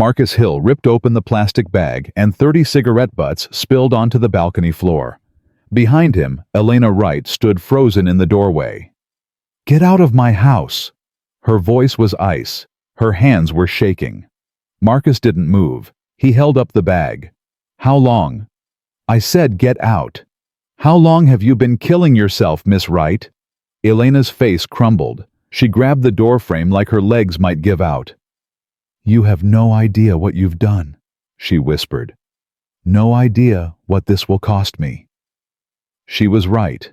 Marcus Hill ripped open the plastic bag and 30 cigarette butts spilled onto the balcony floor. Behind him, Elena Wright stood frozen in the doorway. "Get out of my house!" Her voice was ice. Her hands were shaking. Marcus didn't move. He held up the bag. "How long?" "I said get out." "How long have you been killing yourself, Miss Wright?" Elena's face crumbled. She grabbed the doorframe like her legs might give out. "You have no idea what you've done," she whispered. "No idea what this will cost me." She was right.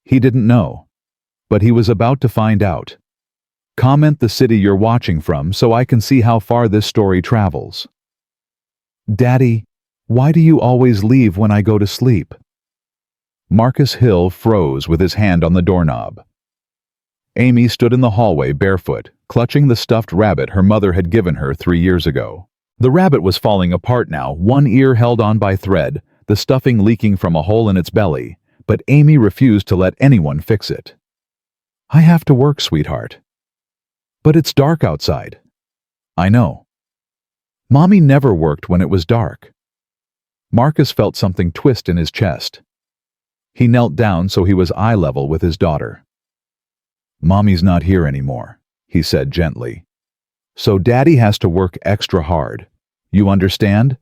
He didn't know. But he was about to find out. Comment the city you're watching from so I can see how far this story travels. "Daddy, why do you always leave when I go to sleep?" Marcus Hill froze with his hand on the doorknob. Amy stood in the hallway barefoot, clutching the stuffed rabbit her mother had given her 3 years ago. The rabbit was falling apart now, one ear held on by thread, the stuffing leaking from a hole in its belly, but Amy refused to let anyone fix it. "I have to work, sweetheart." "But it's dark outside." "I know." "Mommy never worked when it was dark." Marcus felt something twist in his chest. He knelt down so he was eye level with his daughter. "Mommy's not here anymore," he said gently. "So Daddy has to work extra hard. You understand?"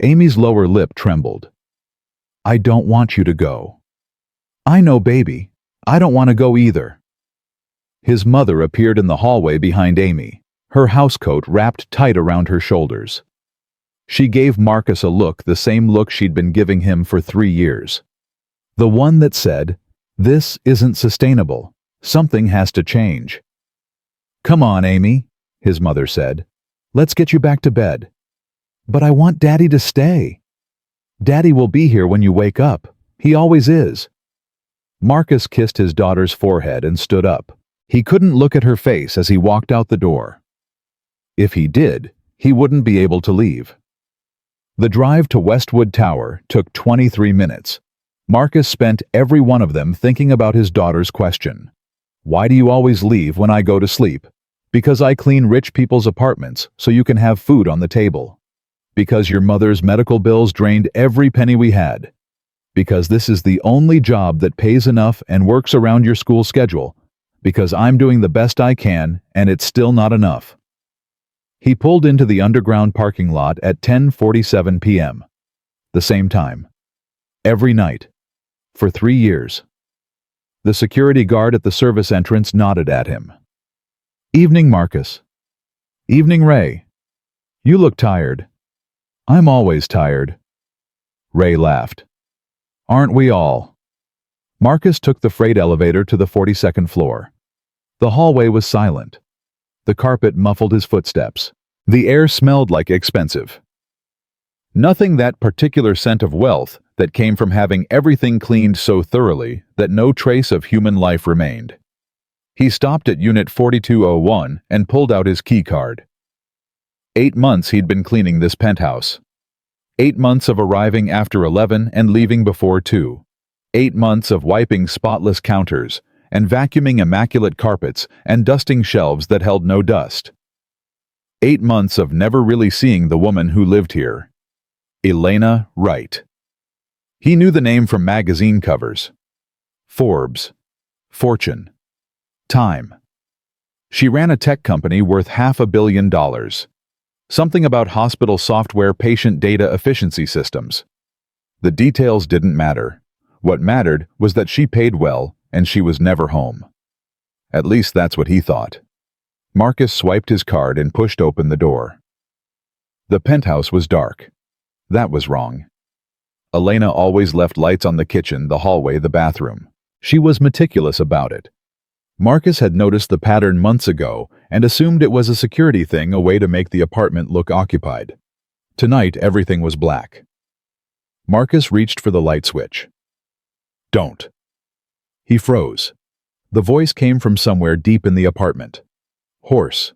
Amy's lower lip trembled. "I don't want you to go." "I know, baby. I don't want to go either." His mother appeared in the hallway behind Amy, her housecoat wrapped tight around her shoulders. She gave Marcus a look, the same look she'd been giving him for 3 years. The one that said, "This isn't sustainable. Something has to change." "Come on, Amy," his mother said. "Let's get you back to bed." "But I want Daddy to stay." "Daddy will be here when you wake up. He always is." Marcus kissed his daughter's forehead and stood up. He couldn't look at her face as he walked out the door. If he did, he wouldn't be able to leave. The drive to Westwood Tower took 23 minutes. Marcus spent every one of them thinking about his daughter's question. "Why do you always leave when I go to sleep?" "Because I clean rich people's apartments so you can have food on the table." "Because your mother's medical bills drained every penny we had." "Because this is the only job that pays enough and works around your school schedule." "Because I'm doing the best I can and it's still not enough." He pulled into the underground parking lot at 10:47 p.m. The same time. Every night. For 3 years. The security guard at the service entrance nodded at him. "Evening, Marcus." "Evening, Ray. You look tired." "I'm always tired." Ray laughed. "Aren't we all?" Marcus took the freight elevator to the 42nd floor. The hallway was silent. The carpet muffled his footsteps. The air smelled like expensive. Nothing that particular scent of wealth that came from having everything cleaned so thoroughly that no trace of human life remained. He stopped at Unit 4201 and pulled out his key card. 8 months he'd been cleaning this penthouse. 8 months of arriving after 11 and leaving before 2. 8 months of wiping spotless counters and vacuuming immaculate carpets and dusting shelves that held no dust. 8 months of never really seeing the woman who lived here. Elena Wright. He knew the name from magazine covers. Forbes. Fortune. Time. She ran a tech company worth $500 million. Something about hospital software patient data efficiency systems. The details didn't matter. What mattered was that she paid well and she was never home. At least that's what he thought. Marcus swiped his card and pushed open the door. The penthouse was dark. That was wrong. Elena always left lights on the kitchen, the hallway, the bathroom. She was meticulous about it. Marcus had noticed the pattern months ago and assumed it was a security thing, a way to make the apartment look occupied. Tonight, everything was black. Marcus reached for the light switch. "Don't." He froze. The voice came from somewhere deep in the apartment. Hoarse,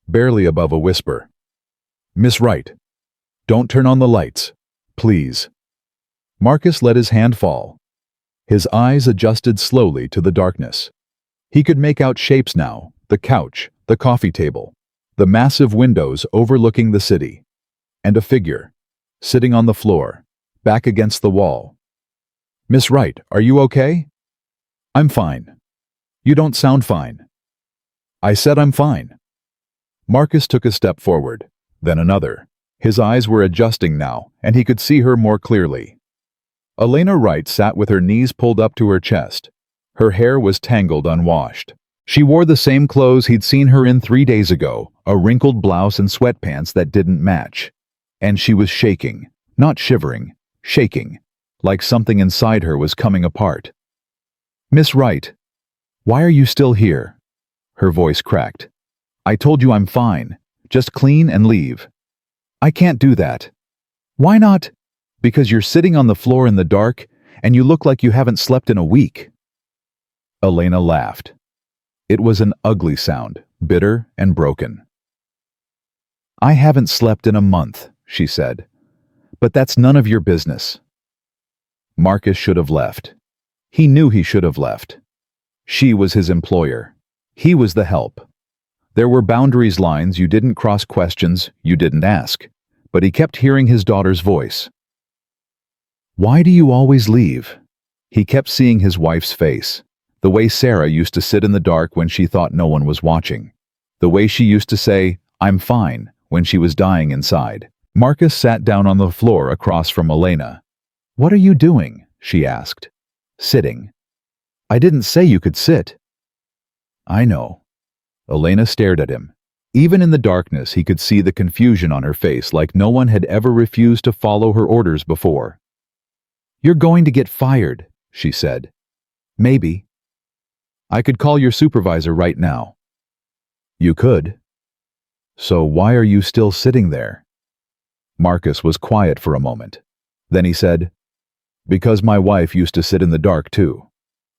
barely above a whisper. "Miss Wright, don't turn on the lights, please." Marcus let his hand fall. His eyes adjusted slowly to the darkness. He could make out shapes now, the couch, the coffee table. the massive windows overlooking the city, and a figure, sitting on the floor, back against the wall. "Miss Wright, are you okay?" "I'm fine." "You don't sound fine." "I said I'm fine." Marcus took a step forward, then another. His eyes were adjusting now, and he could see her more clearly. Elena Wright sat with her knees pulled up to her chest. Her hair was tangled, unwashed. She wore the same clothes he'd seen her in 3 days ago, a wrinkled blouse and sweatpants that didn't match. And she was shaking, not shivering, shaking, like something inside her was coming apart. "Miss Wright, why are you still here?" Her voice cracked. "I told you I'm fine. Just clean and leave." "I can't do that." "Why not?" "Because you're sitting on the floor in the dark, and you look like you haven't slept in a week." Elena laughed. It was an ugly sound, bitter and broken. "I haven't slept in a month," she said. "But that's none of your business." Marcus should have left. He knew he should have left. She was his employer. He was the help. There were boundaries, lines you didn't cross, questions you didn't ask. But he kept hearing his daughter's voice. "Why do you always leave?" He kept seeing his wife's face. The way Sarah used to sit in the dark when she thought no one was watching. The way she used to say, "I'm fine," when she was dying inside. Marcus sat down on the floor across from Elena. "What are you doing?" she asked. "Sitting." "I didn't say you could sit." "I know." Elena stared at him. Even in the darkness, he could see the confusion on her face, like no one had ever refused to follow her orders before. "You're going to get fired," she said. "Maybe." "I could call your supervisor right now." "You could." "So why are you still sitting there?" Marcus was quiet for a moment. Then he said, "Because my wife used to sit in the dark too.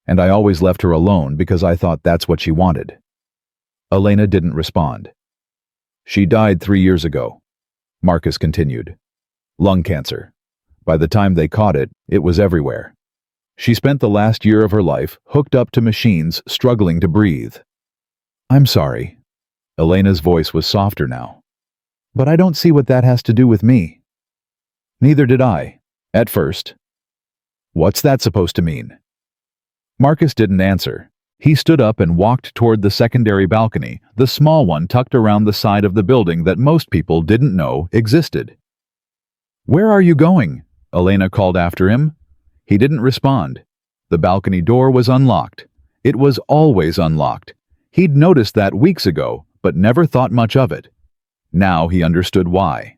And I always left her alone because I thought that's what she wanted." Elena didn't respond. "She died 3 years ago," Marcus continued. "Lung cancer. By the time they caught it, it was everywhere. She spent the last year of her life hooked up to machines, struggling to breathe." "I'm sorry." Elena's voice was softer now. "But I don't see what that has to do with me." "Neither did I, at first." "What's that supposed to mean?" Marcus didn't answer. He stood up and walked toward the secondary balcony, the small one tucked around the side of the building that most people didn't know existed. "Where are you going?" Elena called after him. He didn't respond. The balcony door was unlocked. It was always unlocked. He'd noticed that weeks ago, but never thought much of it. Now he understood why.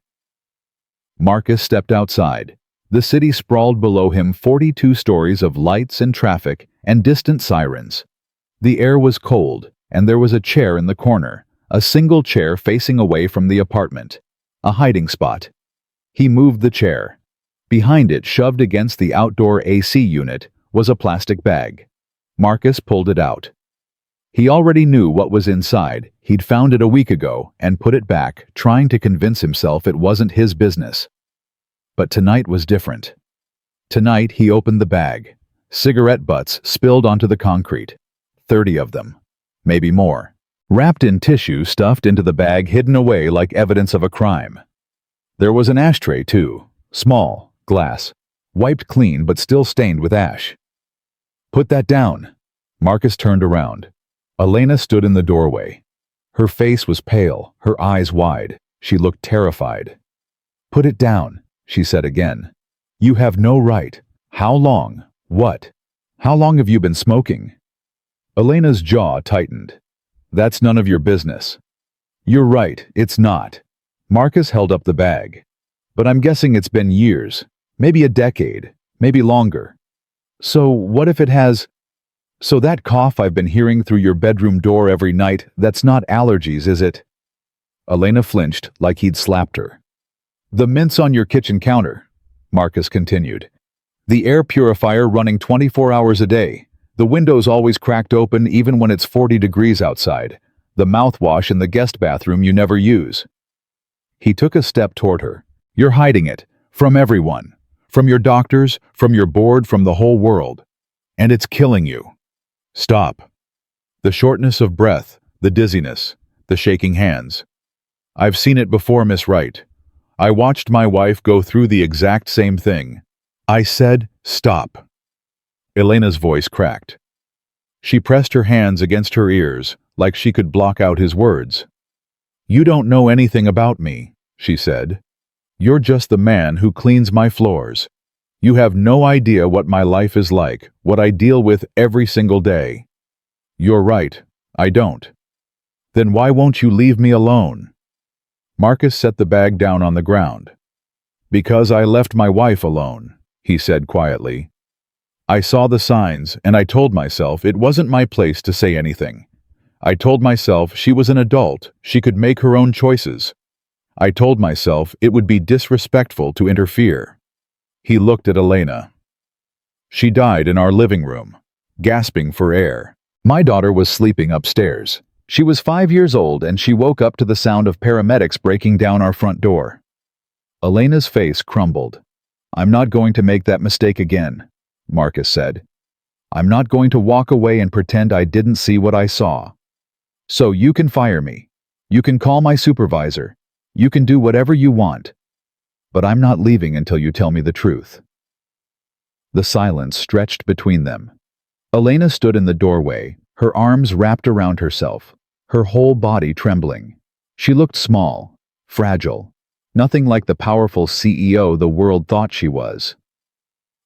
Marcus stepped outside. The city sprawled below him, 42 stories of lights and traffic and distant sirens. The air was cold, and there was a chair in the corner, a single chair facing away from the apartment, a hiding spot. He moved the chair. Behind it, shoved against the outdoor AC unit, was a plastic bag. Marcus pulled it out. He already knew what was inside. He'd found it a week ago and put it back, trying to convince himself it wasn't his business. But tonight was different. Tonight he opened the bag. Cigarette butts spilled onto the concrete. 30 of them. Maybe more. Wrapped in tissue, stuffed into the bag, hidden away like evidence of a crime. There was an ashtray too. Small. Glass. Wiped clean but still stained with ash. "Put that down." Marcus turned around. Elena stood in the doorway. Her face was pale, her eyes wide. She looked terrified. "Put it down," she said again. "You have no right." "How long?" "What?" "How long have you been smoking?" Elena's jaw tightened. "That's none of your business." "You're right, it's not." Marcus held up the bag. "But I'm guessing it's been years. Maybe a decade. Maybe longer." "So what if it has—" "So that cough I've been hearing through your bedroom door every night, that's not allergies, is it?" Elena flinched like he'd slapped her. "The mints on your kitchen counter," Marcus continued. "The air purifier running 24 hours a day. The windows always cracked open even when it's 40 degrees outside. The mouthwash in the guest bathroom you never use." He took a step toward her. "You're hiding it. From everyone. From your doctors, from your board, from the whole world. And it's killing you. Stop." The shortness of breath, the dizziness, the shaking hands. I've seen it before, Miss Wright. I watched my wife go through the exact same thing. I said, stop. Elena's voice cracked. She pressed her hands against her ears, like she could block out his words. You don't know anything about me, she said. You're just the man who cleans my floors. You have no idea what my life is like, what I deal with every single day. You're right, I don't. Then why won't you leave me alone? Marcus set the bag down on the ground. Because I left my wife alone, he said quietly. I saw the signs, and I told myself it wasn't my place to say anything. I told myself she was an adult, she could make her own choices. I told myself it would be disrespectful to interfere. He looked at Elena. She died in our living room, gasping for air. My daughter was sleeping upstairs. She was 5 years old, and she woke up to the sound of paramedics breaking down our front door. Elena's face crumbled. I'm not going to make that mistake again, Marcus said. I'm not going to walk away and pretend I didn't see what I saw. So you can fire me. You can call my supervisor. You can do whatever you want. But I'm not leaving until you tell me the truth. The silence stretched between them. Elena stood in the doorway, her arms wrapped around herself, her whole body trembling. She looked small, fragile, nothing like the powerful CEO the world thought she was.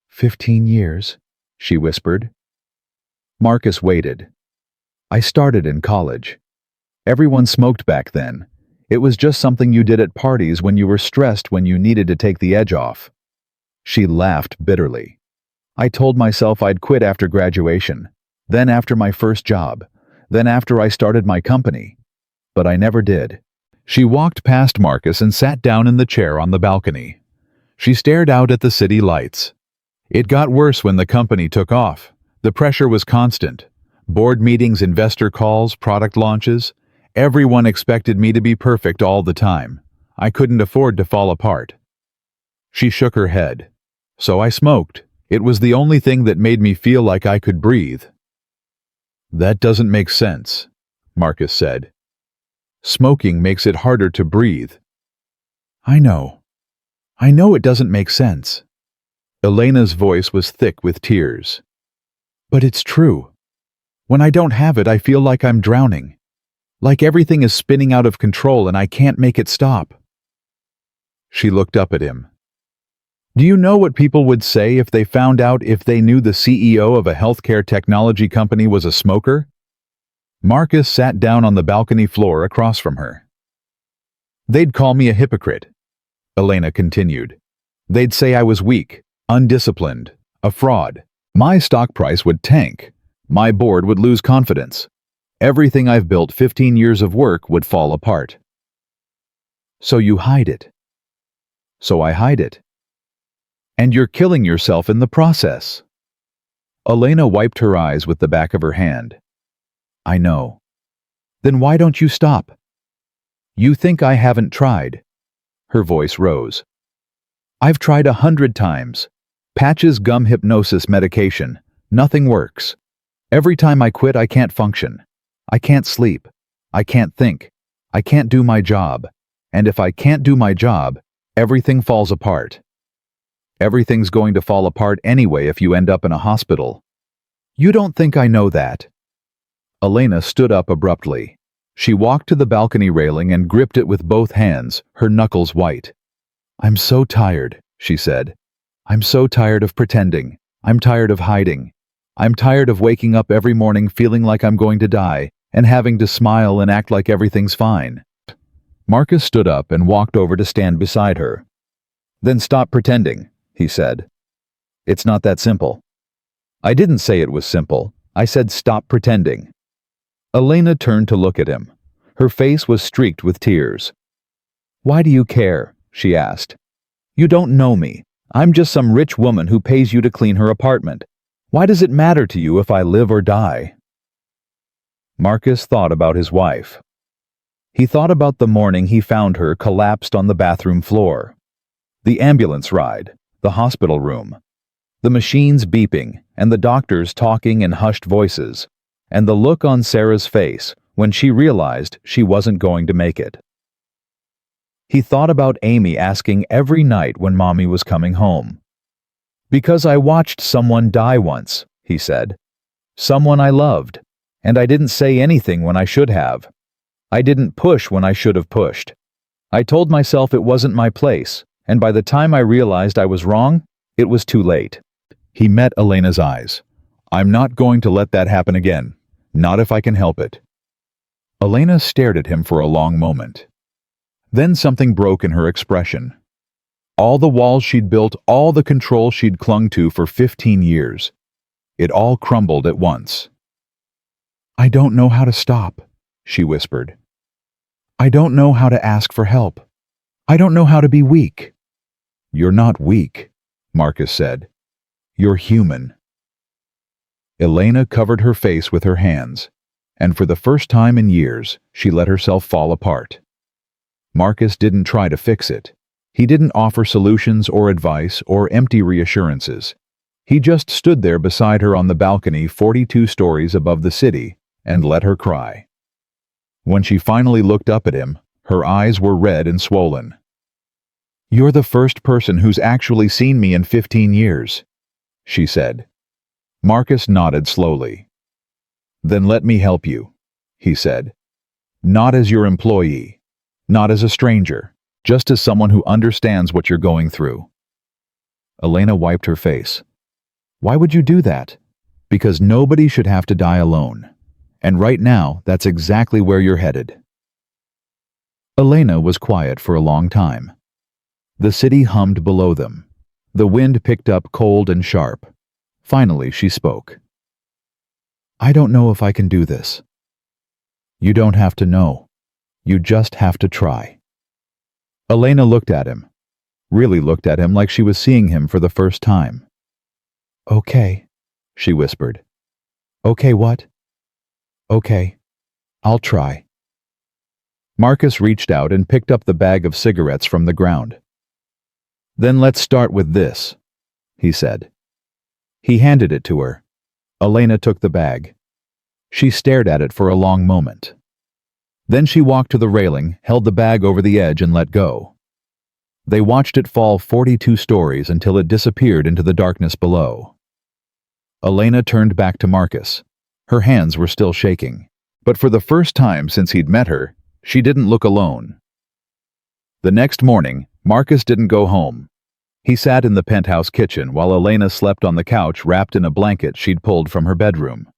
15 years, she whispered. Marcus waited. I started in college. Everyone smoked back then. It was just something you did at parties when you were stressed, when you needed to take the edge off. She laughed bitterly. I told myself I'd quit after graduation, then after my first job, then after I started my company. But I never did. She walked past Marcus and sat down in the chair on the balcony. She stared out at the city lights. It got worse when the company took off. The pressure was constant. Board meetings, investor calls, product launches. Everyone expected me to be perfect all the time. I couldn't afford to fall apart. She shook her head. So I smoked. It was the only thing that made me feel like I could breathe. That doesn't make sense, Marcus said. Smoking makes it harder to breathe. I know it doesn't make sense. Elena's voice was thick with tears. But it's true. When I don't have it, I feel like I'm drowning. Like everything is spinning out of control and I can't make it stop. She looked up at him. Do you know what people would say if they found out if they knew the CEO of a healthcare technology company was a smoker? Marcus sat down on the balcony floor across from her. They'd call me a hypocrite, Elena continued. They'd say I was weak, undisciplined, a fraud. My stock price would tank. My board would lose confidence. Everything I've built 15 years of work would fall apart. So you hide it. So I hide it. And you're killing yourself in the process. Elena wiped her eyes with the back of her hand. I know. Then why don't you stop? You think I haven't tried? Her voice rose. I've tried 100 times. Patches, gum, hypnosis, medication. Nothing works. Every time I quit, I can't function. I can't sleep. I can't think. I can't do my job. And if I can't do my job, everything falls apart. Everything's going to fall apart anyway if you end up in a hospital. You don't think I know that? Elena stood up abruptly. She walked to the balcony railing and gripped it with both hands, her knuckles white. I'm so tired, she said. I'm so tired of pretending. I'm tired of hiding. I'm tired of waking up every morning feeling like I'm going to die and having to smile and act like everything's fine. Marcus stood up and walked over to stand beside her. Then stop pretending, he said. It's not that simple. I didn't say it was simple. I said stop pretending. Elena turned to look at him. Her face was streaked with tears. Why do you care? She asked. You don't know me. I'm just some rich woman who pays you to clean her apartment. Why does it matter to you if I live or die? Marcus thought about his wife. He thought about the morning he found her collapsed on the bathroom floor. The ambulance ride, the hospital room, the machines beeping, and the doctors talking in hushed voices, and the look on Sarah's face when she realized she wasn't going to make it. He thought about Amy asking every night when Mommy was coming home. "Because I watched someone die once," he said. "Someone I loved. And I didn't say anything when I should have. I didn't push when I should have pushed. I told myself it wasn't my place, and by the time I realized I was wrong, it was too late." He met Elena's eyes. "I'm not going to let that happen again. Not if I can help it." Elena stared at him for a long moment. Then something broke in her expression. All the walls she'd built, all the control she'd clung to for 15 years. It all crumbled at once. "I don't know how to stop," she whispered. "I don't know how to ask for help. I don't know how to be weak." "You're not weak," Marcus said. "You're human." Elena covered her face with her hands, and for the first time in years, she let herself fall apart. Marcus didn't try to fix it. He didn't offer solutions or advice or empty reassurances. He just stood there beside her on the balcony 42 stories above the city and let her cry. When she finally looked up at him, her eyes were red and swollen. "You're the first person who's actually seen me in 15 years, she said. Marcus nodded slowly. "Then let me help you," he said. "Not as your employee, not as a stranger, just as someone who understands what you're going through." Elena wiped her face. "Why would you do that?" "Because nobody should have to die alone. And right now, that's exactly where you're headed." Elena was quiet for a long time. The city hummed below them. The wind picked up cold and sharp. Finally, she spoke. "I don't know if I can do this." "You don't have to know. You just have to try." Elena looked at him. Really looked at him like she was seeing him for the first time. "Okay," she whispered. "Okay what?" "Okay, I'll try." Marcus reached out and picked up the bag of cigarettes from the ground. "Then let's start with this," he said. He handed it to her. Elena took the bag. She stared at it for a long moment. Then she walked to the railing, held the bag over the edge and let go. They watched it fall 42 stories until it disappeared into the darkness below. Elena turned back to Marcus. Her hands were still shaking, but for the first time since he'd met her, she didn't look alone. The next morning, Marcus didn't go home. He sat in the penthouse kitchen while Elena slept on the couch wrapped in a blanket she'd pulled from her bedroom.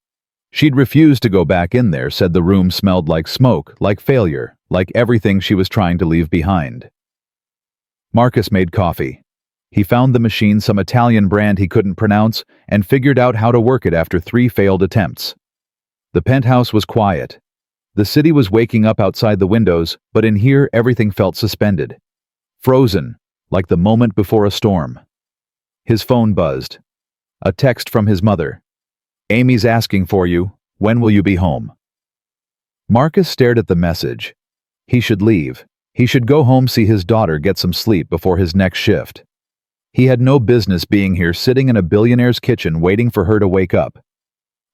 She'd refused to go back in there, said the room smelled like smoke, like failure, like everything she was trying to leave behind. Marcus made coffee. He found the machine, some Italian brand he couldn't pronounce, and figured out how to work it after 3 failed attempts. The penthouse was quiet. The city was waking up outside the windows, but in here everything felt suspended. Frozen, like the moment before a storm. His phone buzzed. A text from his mother. "Amy's asking for you. When will you be home?" Marcus stared at the message. He should leave. He should go home, see his daughter, get some sleep before his next shift. He had no business being here sitting in a billionaire's kitchen waiting for her to wake up.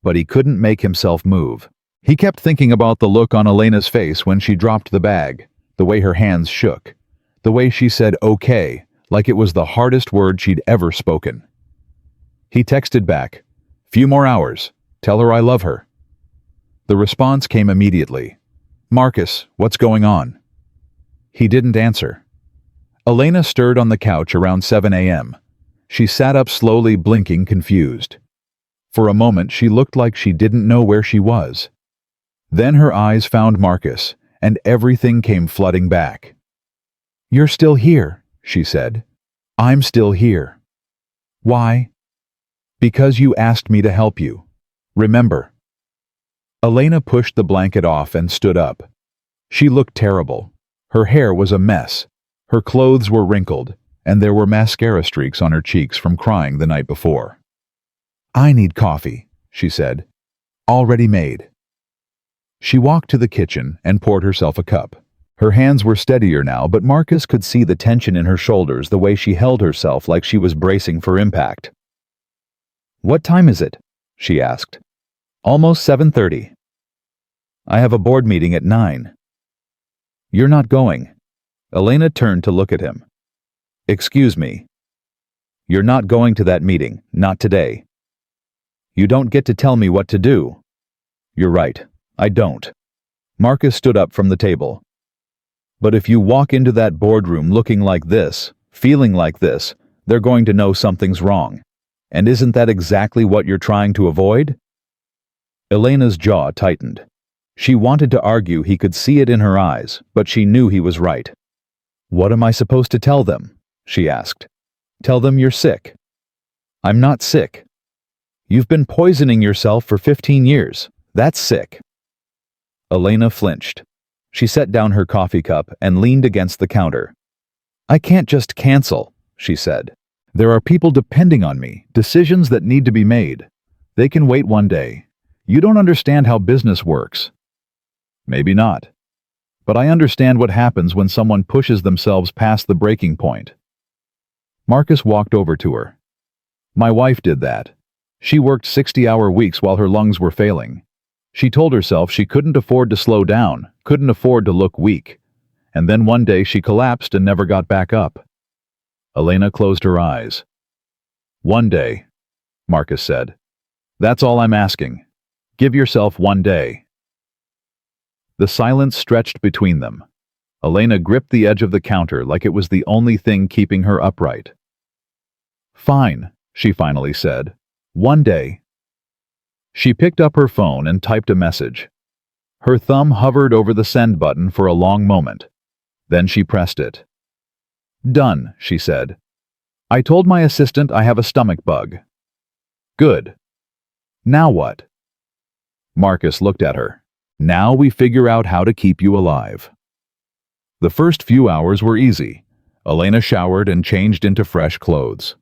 But he couldn't make himself move. He kept thinking about the look on Elena's face when she dropped the bag, the way her hands shook, the way she said okay, like it was the hardest word she'd ever spoken. He texted back, "Few more hours. Tell her I love her." The response came immediately. "Marcus, what's going on?" He didn't answer. Elena stirred on the couch around 7 a.m. She sat up slowly, blinking, confused. For a moment she looked like she didn't know where she was. Then her eyes found Marcus, and everything came flooding back. "You're still here," she said. "I'm still here." "Why?" "Because you asked me to help you. Remember." Elena pushed the blanket off and stood up. She looked terrible. Her hair was a mess. Her clothes were wrinkled, and there were mascara streaks on her cheeks from crying the night before. "I need coffee," she said. "Already made." She walked to the kitchen and poured herself a cup. Her hands were steadier now, but Marcus could see the tension in her shoulders, the way she held herself like she was bracing for impact. "What time is it?" she asked. "Almost 7:30. "I have a board meeting at 9. "You're not going." Elena turned to look at him. Excuse me. You're not going to that meeting, not today. You don't get to tell me what to do. You're right, I don't. Marcus stood up from the table. But if you walk into that boardroom looking like this, feeling like this, they're going to know something's wrong. And isn't that exactly what you're trying to avoid? Elena's jaw tightened. She wanted to argue, he could see it in her eyes, but she knew he was right. What am I supposed to tell them? She asked. Tell them you're sick. I'm not sick. You've been poisoning yourself for 15 years. That's sick. Elena flinched. She set down her coffee cup and leaned against the counter. I can't just cancel, she said. There are people depending on me, decisions that need to be made. They can wait one day. You don't understand how business works. Maybe not. But I understand what happens when someone pushes themselves past the breaking point. Marcus walked over to her. My wife did that. She worked 60-hour weeks while her lungs were failing. She told herself she couldn't afford to slow down, couldn't afford to look weak. And then one day she collapsed and never got back up. Elena closed her eyes. One day, Marcus said. That's all I'm asking. Give yourself one day. The silence stretched between them. Elena gripped the edge of the counter like it was the only thing keeping her upright. Fine, she finally said. One day. She picked up her phone and typed a message. Her thumb hovered over the send button for a long moment. Then she pressed it. Done, she said. I told my assistant I have a stomach bug. Good. Now what? Marcus looked at her. Now we figure out how to keep you alive. The first few hours were easy. Elena showered and changed into fresh clothes.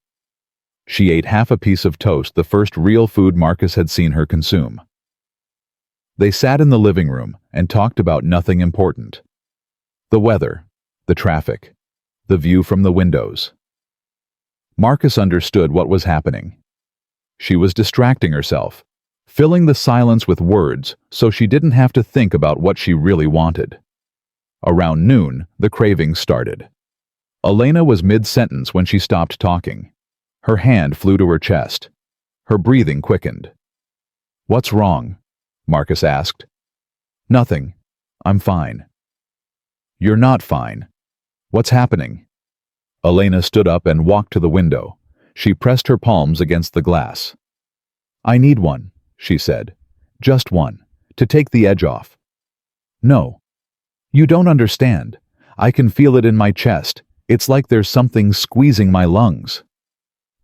She ate half a piece of toast, the first real food Marcus had seen her consume. They sat in the living room and talked about nothing important. The weather, the traffic, the view from the windows. Marcus understood what was happening. She was distracting herself, filling the silence with words so she didn't have to think about what she really wanted. Around noon, the cravings started. Elena was mid-sentence when she stopped talking. Her hand flew to her chest. Her breathing quickened. What's wrong? Marcus asked. Nothing. I'm fine. You're not fine. What's happening? Elena stood up and walked to the window. She pressed her palms against the glass. I need one, she said. Just one, to take the edge off. No. You don't understand. I can feel it in my chest. It's like there's something squeezing my lungs.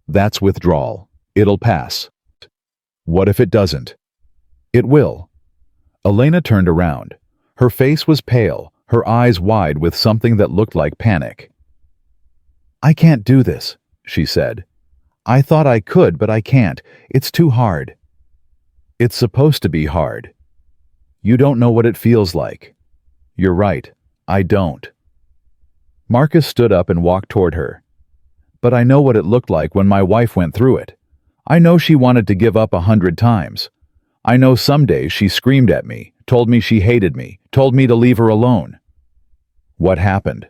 That's withdrawal. It'll pass. What if it doesn't? It will. Elena turned around. Her face was pale, her eyes wide with something that looked like panic. I can't do this, she said. I thought I could, but I can't. It's too hard. It's supposed to be hard. You don't know what it feels like. You're right. I don't. Marcus stood up and walked toward her. But I know what it looked like when my wife went through it. I know she wanted to give up 100 times. I know some days she screamed at me, told me she hated me, told me to leave her alone. What happened?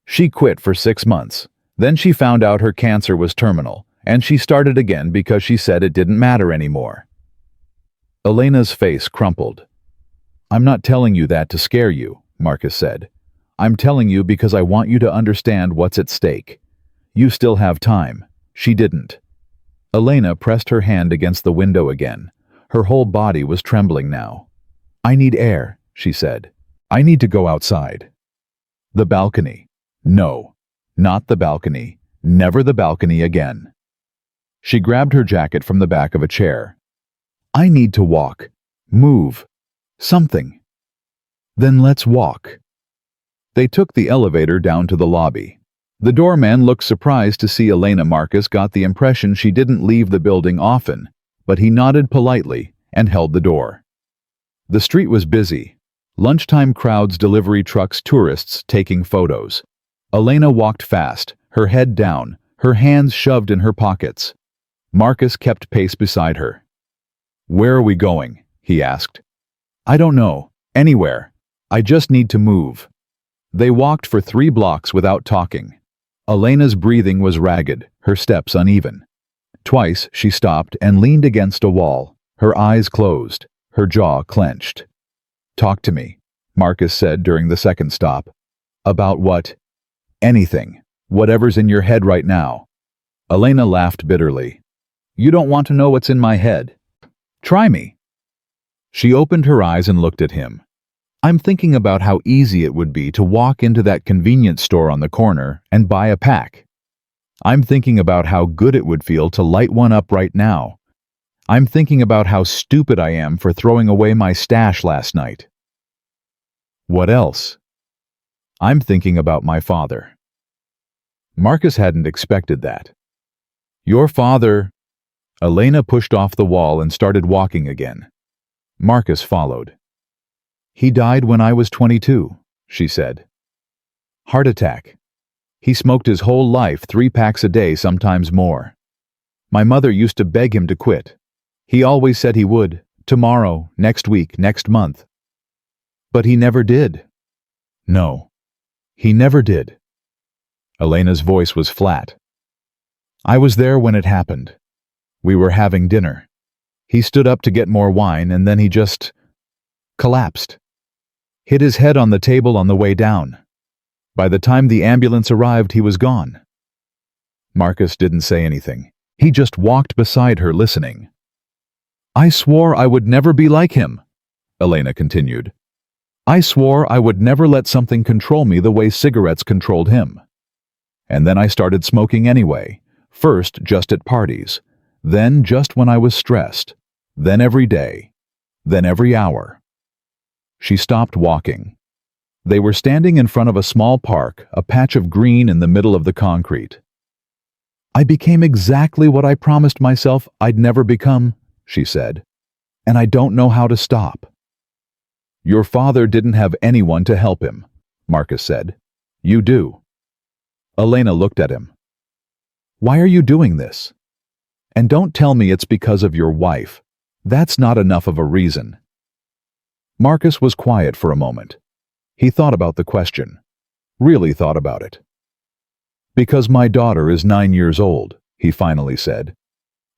She quit for 6 months. Then she found out her cancer was terminal, and she started again because she said it didn't matter anymore. Elena's face crumpled. I'm not telling you that to scare you, Marcus said. I'm telling you because I want you to understand what's at stake. You still have time. She didn't. Elena pressed her hand against the window again. Her whole body was trembling now. I need air, she said. I need to go outside. The balcony. No, not the balcony. Never the balcony again. She grabbed her jacket from the back of a chair. I need to walk. Move. Something. Then let's walk. They took the elevator down to the lobby. The doorman looked surprised to see Elena. Marcus got the impression she didn't leave the building often, but he nodded politely and held the door. The street was busy. Lunchtime crowds, delivery trucks, tourists taking photos. Elena walked fast, her head down, her hands shoved in her pockets. Marcus kept pace beside her. Where are we going? He asked. I don't know. Anywhere. I just need to move. They walked for 3 blocks without talking. Elena's breathing was ragged, her steps uneven. Twice she stopped and leaned against a wall, her eyes closed, her jaw clenched. "Talk to me," Marcus said during the second stop. "About what?" "Anything. Whatever's in your head right now." Elena laughed bitterly. "You don't want to know what's in my head. Try me." She opened her eyes and looked at him. "I'm thinking about how easy it would be to walk into that convenience store on the corner and buy a pack. I'm thinking about how good it would feel to light one up right now. I'm thinking about how stupid I am for throwing away my stash last night." "What else?" "I'm thinking about my father." Marcus hadn't expected that. "Your father—" Elena pushed off the wall and started walking again. Marcus followed. "He died when I was 22, she said. "Heart attack. He smoked his whole life, 3 packs a day, sometimes more. My mother used to beg him to quit. He always said he would, tomorrow, next week, next month. But he never did. No, he never did." Elena's voice was flat. "I was there when it happened. We were having dinner. He stood up to get more wine and then he just collapsed. Hit his head on the table on the way down. By the time the ambulance arrived, he was gone." Marcus didn't say anything. He just walked beside her, listening. "I swore I would never be like him," Elena continued. "I swore I would never let something control me the way cigarettes controlled him. And then I started smoking anyway, first just at parties, then just when I was stressed, then every day, then every hour." She stopped walking. They were standing in front of a small park, a patch of green in the middle of the concrete. "I became exactly what I promised myself I'd never become," she said, "and I don't know how to stop." "Your father didn't have anyone to help him," Marcus said. "You do." Elena looked at him. "Why are you doing this? And don't tell me it's because of your wife. That's not enough of a reason." Marcus was quiet for a moment. He thought about the question. Really thought about it. "Because my daughter is 9 years old," he finally said.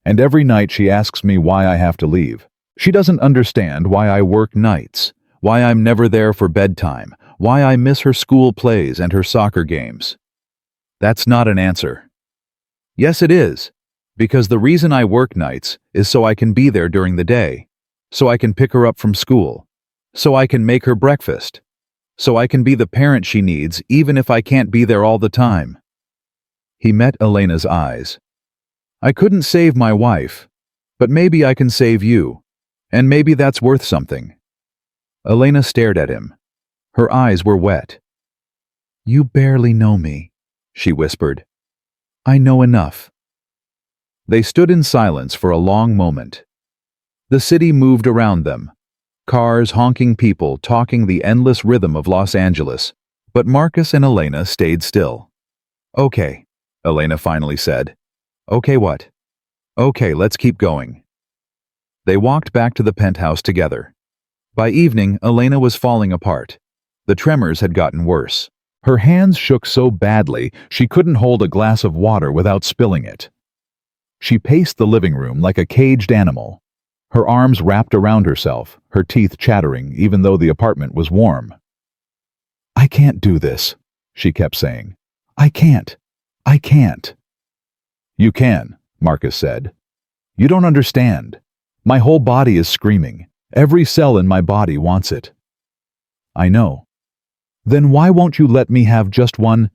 "And every night she asks me why I have to leave. She doesn't understand why I work nights, why I'm never there for bedtime, why I miss her school plays and her soccer games." "That's not an answer." "Yes, it is. Because the reason I work nights is so I can be there during the day, so I can pick her up from school, so I can make her breakfast, so I can be the parent she needs even if I can't be there all the time." He met Elena's eyes. "I couldn't save my wife, but maybe I can save you, and maybe that's worth something." Elena stared at him. Her eyes were wet. "You barely know me," she whispered. "I know enough." They stood in silence for a long moment. The city moved around them. Cars, honking people, talking the endless rhythm of Los Angeles. But Marcus and Elena stayed still. "Okay," Elena finally said. "Okay, what?" "Okay, let's keep going." They walked back to the penthouse together. By evening, Elena was falling apart. The tremors had gotten worse. Her hands shook so badly she couldn't hold a glass of water without spilling it. She paced the living room like a caged animal. Her arms wrapped around herself, her teeth chattering even though the apartment was warm. "I can't do this," she kept saying. "I can't. I can't." "You can," Marcus said. "You don't understand. My whole body is screaming. Every cell in my body wants it." "I know." "Then why won't you let me have just one?"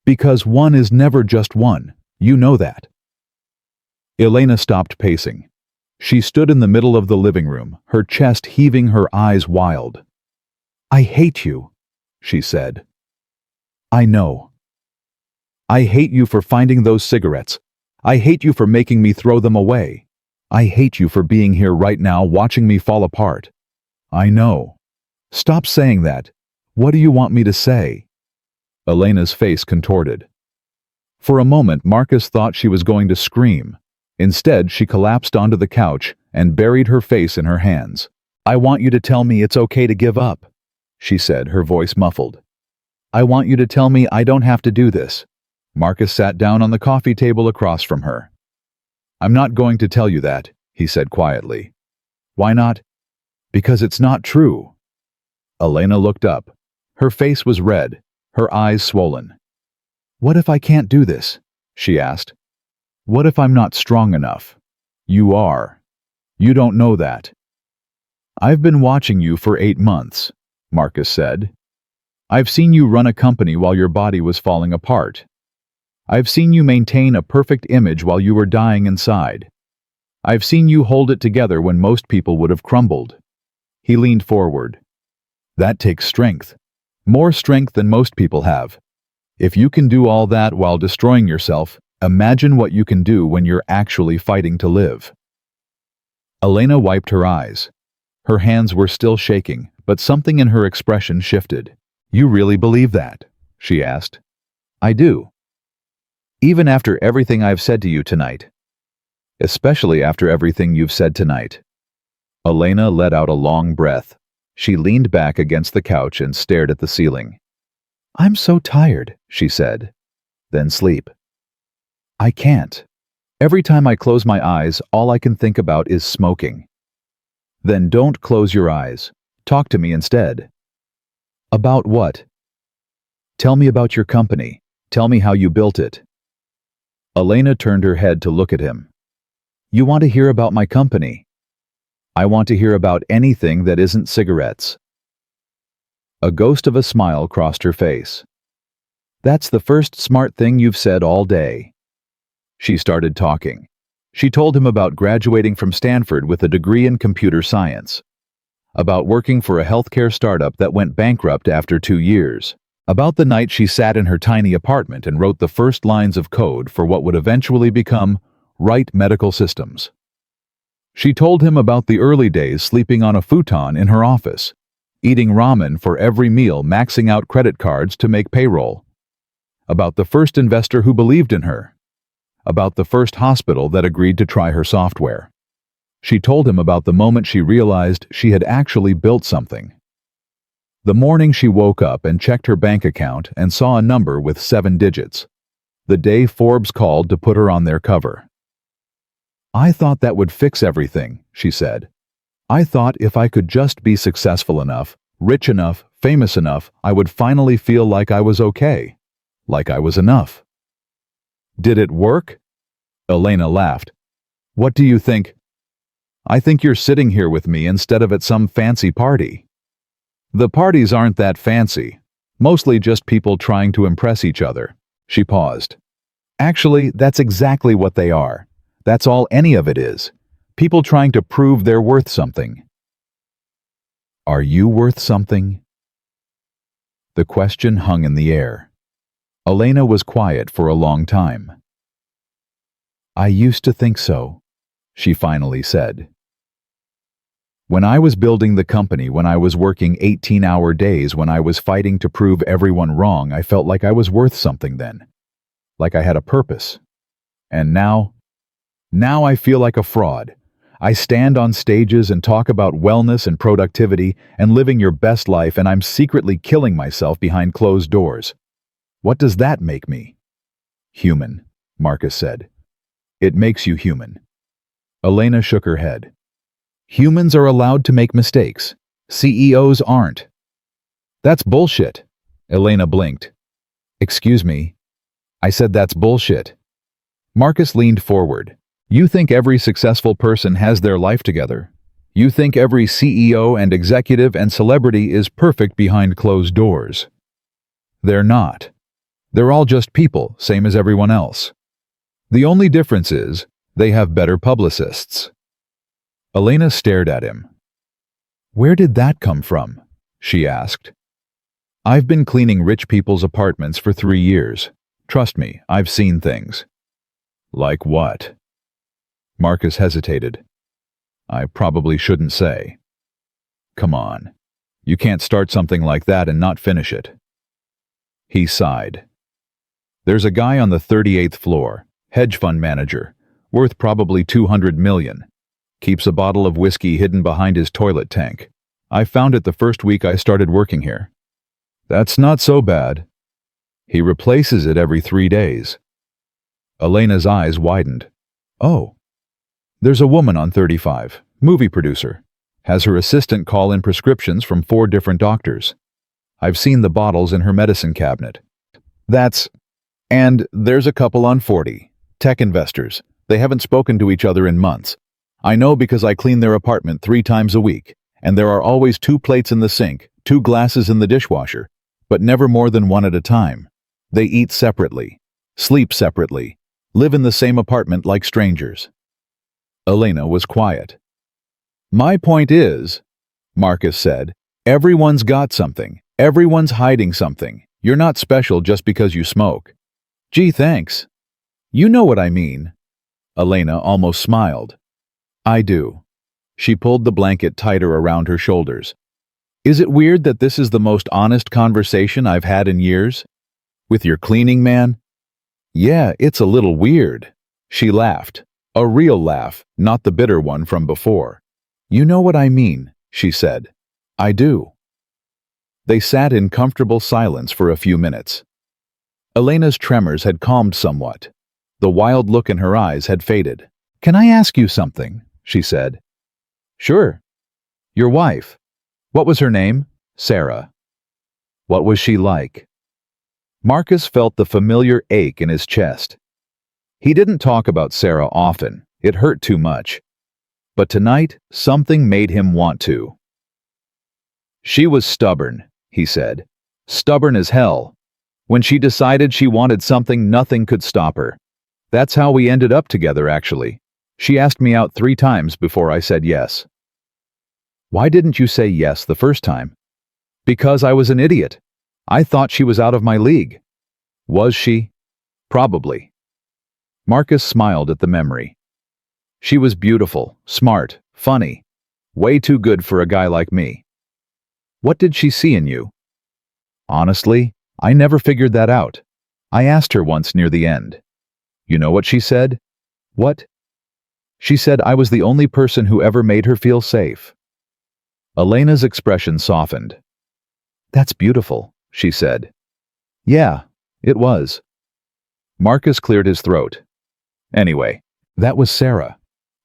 "Because one is never just one. You know that." Elena stopped pacing. She stood in the middle of the living room, her chest heaving, her eyes wild. "I hate you," she said. "I know. I hate you for finding those cigarettes. I hate you for making me throw them away. I hate you for being here right now watching me fall apart. I know. Stop saying that. What do you want me to say?" Elena's face contorted. For a moment, Marcus thought she was going to scream. Instead, she collapsed onto the couch and buried her face in her hands. "I want you to tell me it's okay to give up," she said, her voice muffled. I want you to tell me I don't have to do this. Marcus sat down on the coffee table across from her. I'm not going to tell you that, he said quietly. Why not? Because it's not true. Elena looked up. Her face was red, her eyes swollen. What if I can't do this? She asked. What if I'm not strong enough? You are. You don't know that. I've been watching you for 8 months, Marcus said. I've seen you run a company while your body was falling apart. I've seen you maintain a perfect image while you were dying inside. I've seen you hold it together when most people would have crumbled. He leaned forward. That takes strength. More strength than most people have. If you can do all that while destroying yourself, imagine what you can do when you're actually fighting to live. Elena wiped her eyes. Her hands were still shaking, but something in her expression shifted. You really believe that? She asked. I do. Even after everything I've said to you tonight. Especially after everything you've said tonight. Elena let out a long breath. She leaned back against the couch and stared at the ceiling. I'm so tired, she said. Then sleep. I can't. Every time I close my eyes, all I can think about is smoking. Then don't close your eyes. Talk to me instead. About what? Tell me about your company. Tell me how you built it. Elena turned her head to look at him. You want to hear about my company? I want to hear about anything that isn't cigarettes. A ghost of a smile crossed her face. That's the first smart thing you've said all day. She started talking. She told him about graduating from Stanford with a degree in computer science. About working for a healthcare startup that went bankrupt after 2 years. About the night she sat in her tiny apartment and wrote the first lines of code for what would eventually become Right Medical Systems. She told him about the early days sleeping on a futon in her office, eating ramen for every meal, maxing out credit cards to make payroll. About the first investor who believed in her. About the first hospital that agreed to try her software. She told him about the moment she realized she had actually built something. The morning she woke up and checked her bank account and saw a number with 7 digits. The day Forbes called to put her on their cover. I thought that would fix everything, she said. I thought if I could just be successful enough, rich enough, famous enough, I would finally feel like I was okay. Like I was enough. Did it work? Elena laughed. What do you think? I think you're sitting here with me instead of at some fancy party. The parties aren't that fancy. Mostly just people trying to impress each other. She paused. Actually, that's exactly what they are. That's all any of it is. People trying to prove they're worth something. Are you worth something? The question hung in the air. Elena was quiet for a long time. I used to think so, she finally said. When I was building the company, when I was working 18-hour days, when I was fighting to prove everyone wrong, I felt like I was worth something then. Like I had a purpose. And now I feel like a fraud. I stand on stages and talk about wellness and productivity and living your best life, and I'm secretly killing myself behind closed doors. What does that make me? Human, Marcus said. It makes you human. Elena shook her head. Humans are allowed to make mistakes. CEOs aren't. That's bullshit. Elena blinked. Excuse me. I said that's bullshit. Marcus leaned forward. You think every successful person has their life together. You think every CEO and executive and celebrity is perfect behind closed doors. They're not. They're all just people, same as everyone else. The only difference is, they have better publicists. Elena stared at him. Where did that come from? She asked. I've been cleaning rich people's apartments for 3 years. Trust me, I've seen things. Like what? Marcus hesitated. I probably shouldn't say. Come on. You can't start something like that and not finish it. He sighed. There's a guy on the 38th floor, hedge fund manager, worth probably $200 million. Keeps a bottle of whiskey hidden behind his toilet tank. I found it the first week I started working here. That's not so bad. He replaces it every 3 days. Elena's eyes widened. Oh. There's a woman on 35, movie producer. Has her assistant call in prescriptions from 4 different doctors. I've seen the bottles in her medicine cabinet. And there's a couple on 40, tech investors. They haven't spoken to each other in months. I know because I clean their apartment 3 times a week, and there are always 2 plates in the sink, 2 glasses in the dishwasher, but never more than 1 at a time. They eat separately, sleep separately, live in the same apartment like strangers. Elena was quiet. My point is, Marcus said, everyone's got something. Everyone's hiding something. You're not special just because you smoke. Gee, thanks. You know what I mean. Elena almost smiled. I do. She pulled the blanket tighter around her shoulders. Is it weird that this is the most honest conversation I've had in years? With your cleaning man? Yeah, it's a little weird. She laughed. A real laugh, not the bitter one from before. You know what I mean, she said. I do. They sat in comfortable silence for a few minutes. Elena's tremors had calmed somewhat. The wild look in her eyes had faded. Can I ask you something? She said. Sure. Your wife. What was her name? Sarah. What was she like? Marcus felt the familiar ache in his chest. He didn't talk about Sarah often. It hurt too much. But tonight, something made him want to. She was stubborn, he said. Stubborn as hell. When she decided she wanted something, nothing could stop her. That's how we ended up together, actually. She asked me out 3 times before I said yes. Why didn't you say yes the first time? Because I was an idiot. I thought she was out of my league. Was she? Probably. Marcus smiled at the memory. She was beautiful, smart, funny. Way too good for a guy like me. What did she see in you? Honestly, I never figured that out. I asked her once near the end. You know what she said? What? She said I was the only person who ever made her feel safe. Elena's expression softened. That's beautiful, she said. Yeah, it was. Marcus cleared his throat. Anyway, that was Sarah.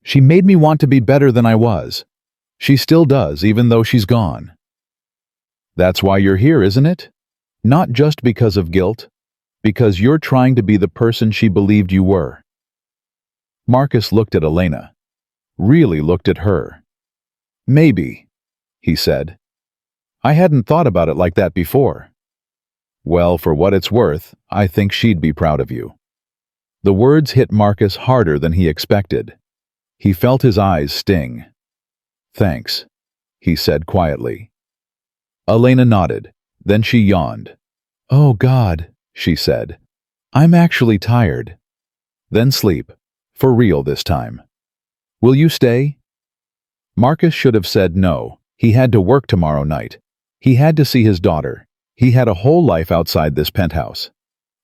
She made me want to be better than I was. She still does, even though she's gone. That's why you're here, isn't it? Not just because of guilt, because you're trying to be the person she believed you were. Marcus looked at Elena. Really looked at her. Maybe, he said. I hadn't thought about it like that before. Well, for what it's worth, I think she'd be proud of you. The words hit Marcus harder than he expected. He felt his eyes sting. Thanks, he said quietly. Elena nodded. Then she yawned. Oh, God, she said. I'm actually tired. Then sleep. For real this time. Will you stay? Marcus should have said no. He had to work tomorrow night. He had to see his daughter. He had a whole life outside this penthouse.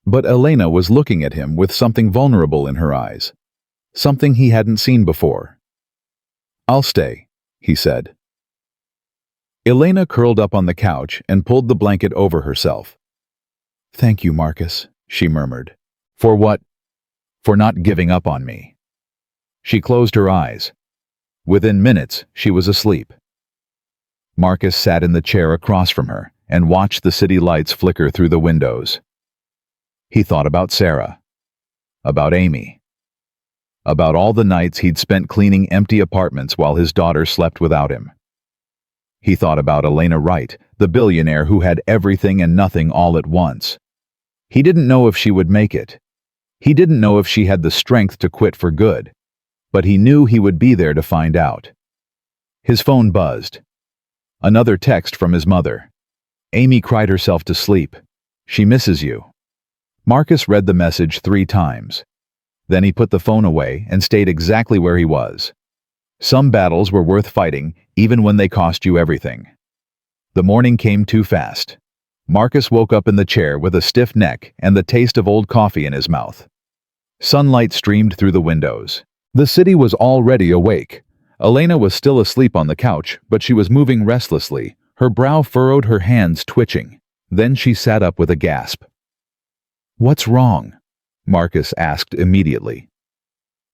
But Elena was looking at him with something vulnerable in her eyes. Something he hadn't seen before. I'll stay, he said. Elena curled up on the couch and pulled the blanket over herself. Thank you, Marcus, she murmured. For what? For not giving up on me. She closed her eyes. Within minutes, she was asleep. Marcus sat in the chair across from her and watched the city lights flicker through the windows. He thought about Sarah. About Amy. About all the nights he'd spent cleaning empty apartments while his daughter slept without him. He thought about Elena Wright, the billionaire who had everything and nothing all at once. He didn't know if she would make it. He didn't know if she had the strength to quit for good. But he knew he would be there to find out. His phone buzzed. Another text from his mother. Amy cried herself to sleep. She misses you. Marcus read the message 3 times. Then he put the phone away and stayed exactly where he was. Some battles were worth fighting, even when they cost you everything. The morning came too fast. Marcus woke up in the chair with a stiff neck and the taste of old coffee in his mouth. Sunlight streamed through the windows. The city was already awake. Elena was still asleep on the couch, but she was moving restlessly, her brow furrowed, her hands twitching. Then she sat up with a gasp. "What's wrong?" Marcus asked immediately.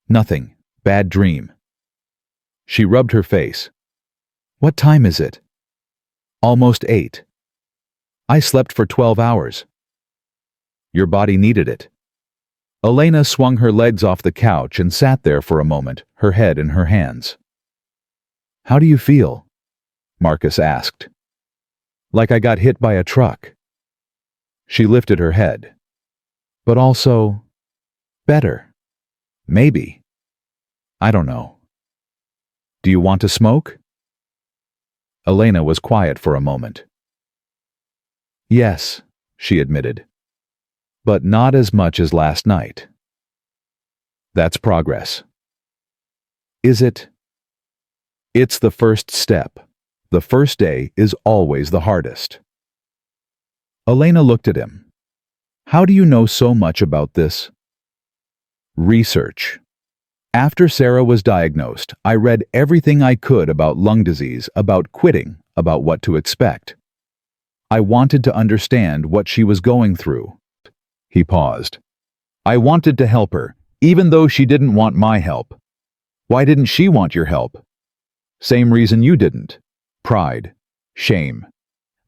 "Nothing. Bad dream." She rubbed her face. "What time is it?" "Almost 8. I slept for 12 hours. Your body needed it." Elena swung her legs off the couch and sat there for a moment, her head in her hands. "How do you feel?" Marcus asked. "Like I got hit by a truck." She lifted her head. "But also, better. Maybe. I don't know. Do you want to smoke?" Elena was quiet for a moment. "Yes," she admitted. "But not as much as last night." "That's progress." "Is it?" "It's the first step. The first day is always the hardest." Elena looked at him. "How do you know so much about this?" "Research. After Sarah was diagnosed, I read everything I could about lung disease, about quitting, about what to expect. I wanted to understand what she was going through." He paused. "I wanted to help her, even though she didn't want my help. Why didn't she want your help?" "Same reason you didn't. Pride. Shame.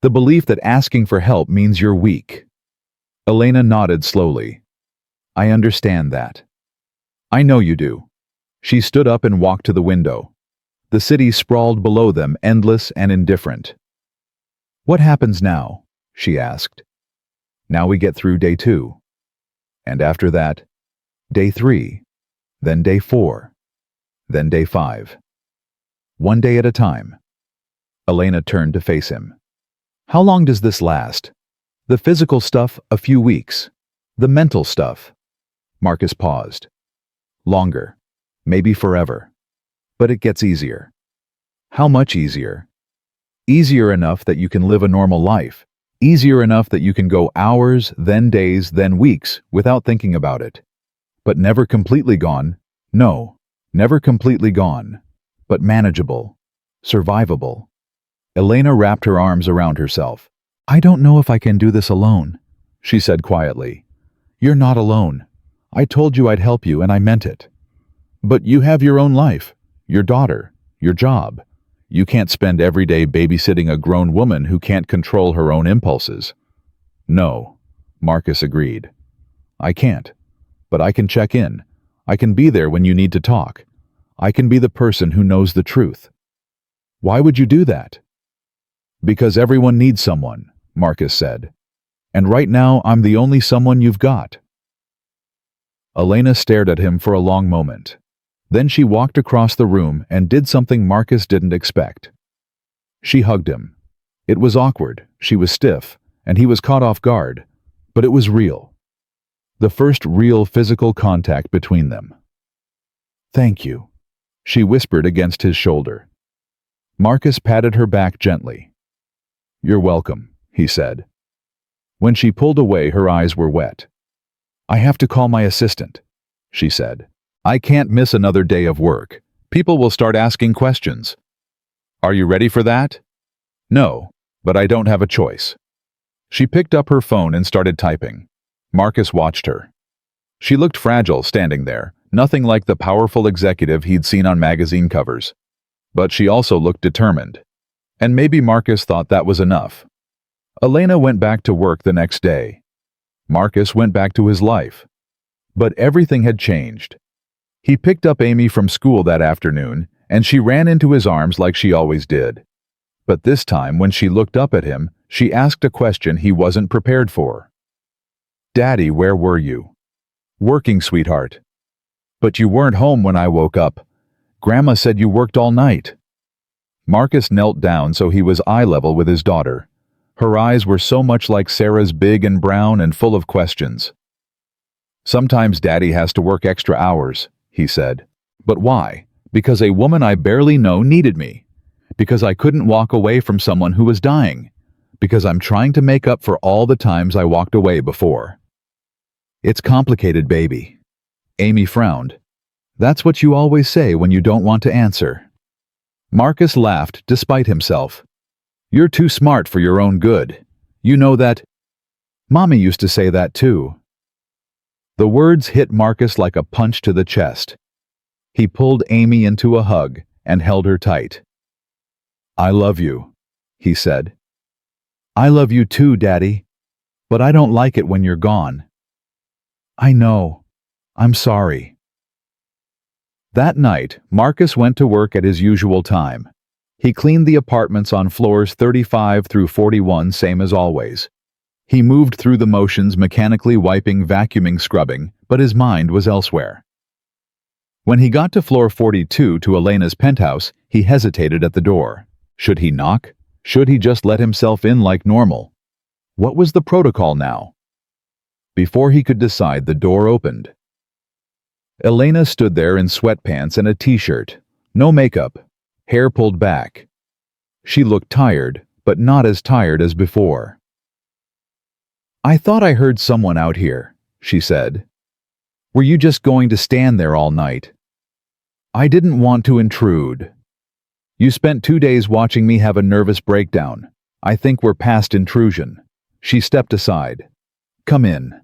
The belief that asking for help means you're weak." Elena nodded slowly. "I understand that." "I know you do." She stood up and walked to the window. The city sprawled below them, endless and indifferent. "What happens now?" she asked. "Now we get through day 2. And after that, day 3, then day 4, then day 5. One day at a time." Elena turned to face him. "How long does this last? The physical stuff, a few weeks. The mental stuff." Marcus paused. "Longer. Maybe forever. But it gets easier." "How much easier?" "Easier enough that you can live a normal life. Easier enough that you can go hours, then days, then weeks, without thinking about it. But never completely gone. No, never completely gone. But manageable. Survivable." Elena wrapped her arms around herself. "I don't know if I can do this alone," she said quietly. "You're not alone. I told you I'd help you, and I meant it. But you have your own life, your daughter, your job. You can't spend every day babysitting a grown woman who can't control her own impulses." "No," Marcus agreed. "I can't. But I can check in. I can be there when you need to talk. I can be the person who knows the truth." "Why would you do that?" "Because everyone needs someone," Marcus said. "And right now I'm the only someone you've got." Elena stared at him for a long moment. Then she walked across the room and did something Marcus didn't expect. She hugged him. It was awkward, she was stiff, and he was caught off guard, but it was real. The first real physical contact between them. "Thank you," she whispered against his shoulder. Marcus patted her back gently. "You're welcome," he said. When she pulled away, her eyes were wet. "I have to call my assistant," she said. "I can't miss another day of work. People will start asking questions." "Are you ready for that?" "No, but I don't have a choice." She picked up her phone and started typing. Marcus watched her. She looked fragile standing there, nothing like the powerful executive he'd seen on magazine covers. But she also looked determined. And maybe Marcus thought that was enough. Elena went back to work the next day. Marcus went back to his life. But everything had changed. He picked up Amy from school that afternoon, and she ran into his arms like she always did. But this time, when she looked up at him, she asked a question he wasn't prepared for. "Daddy, where were you?" "Working, sweetheart." "But you weren't home when I woke up. Grandma said you worked all night." Marcus knelt down so he was eye level with his daughter. Her eyes were so much like Sarah's, big and brown and full of questions. "Sometimes Daddy has to work extra hours," he said. "But why? Because a woman I barely know needed me. Because I couldn't walk away from someone who was dying. Because I'm trying to make up for all the times I walked away before." "It's complicated, baby." Amy frowned. "That's what you always say when you don't want to answer." Marcus laughed despite himself. "You're too smart for your own good. You know that? Mommy used to say that too. The words hit Marcus like a punch to the chest. He pulled Amy into a hug and held her tight. I love you, he said. I love you too, Daddy, but I don't like it when you're gone. I know. I'm sorry. That night, Marcus went to work at his usual time. He cleaned the apartments on floors 35 through 41, same as always. He moved through the motions, mechanically wiping, vacuuming, scrubbing, but his mind was elsewhere. When he got to floor 42 to Elena's penthouse, he hesitated at the door. Should he knock? Should he just let himself in like normal? What was the protocol now? Before he could decide, the door opened. Elena stood there in sweatpants and a t-shirt. No makeup. Hair pulled back. She looked tired, but not as tired as before. I thought I heard someone out here, she said. Were you just going to stand there all night? I didn't want to intrude. You spent 2 days watching me have a nervous breakdown. I think we're past intrusion. She stepped aside. Come in.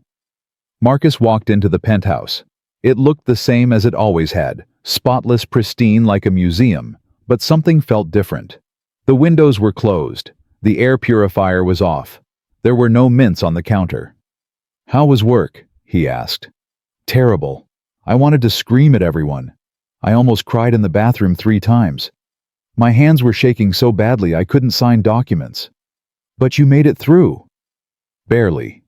Marcus walked into the penthouse. It looked the same as it always had, spotless, pristine like a museum, but something felt different. The windows were closed. The air purifier was off. There were no mints on the counter. How was work? He asked. Terrible. I wanted to scream at everyone. I almost cried in the bathroom 3 times. My hands were shaking so badly I couldn't sign documents. But you made it through. Barely.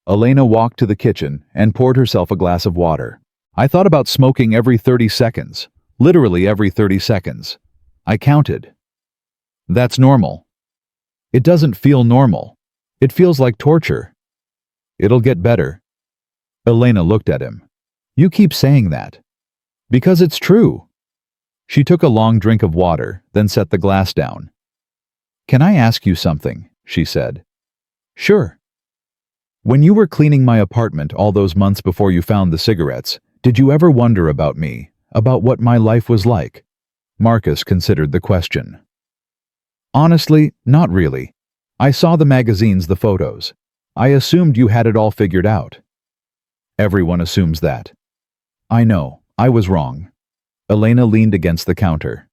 Elena walked to the kitchen and poured herself a glass of water. I thought about smoking every 30 seconds. Literally every 30 seconds. I counted. That's normal. It doesn't feel normal. It feels like torture. It'll get better. Elena looked at him. You keep saying that. Because it's true. She took a long drink of water, then set the glass down. Can I ask you something? She said. Sure. When you were cleaning my apartment all those months before you found the cigarettes, did you ever wonder about me, about what my life was like? Marcus considered the question. Honestly, not really. I saw the magazines, the photos. I assumed you had it all figured out. Everyone assumes that. I know, I was wrong. Elena leaned against the counter.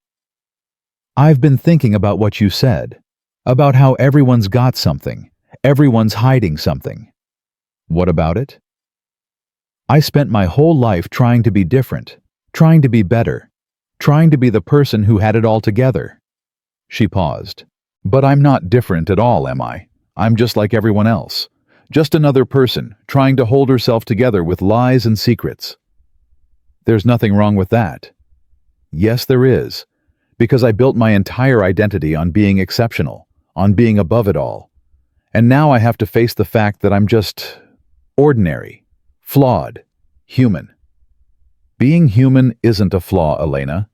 I've been thinking about what you said, about how everyone's got something, everyone's hiding something. What about it? I spent my whole life trying to be different, trying to be better, trying to be the person who had it all together. She paused. But I'm not different at all, am I? I'm just like everyone else. Just another person, trying to hold herself together with lies and secrets. There's nothing wrong with that. Yes, there is. Because I built my entire identity on being exceptional, on being above it all. And now I have to face the fact that I'm just ordinary, flawed, human. Being human isn't a flaw, Elena.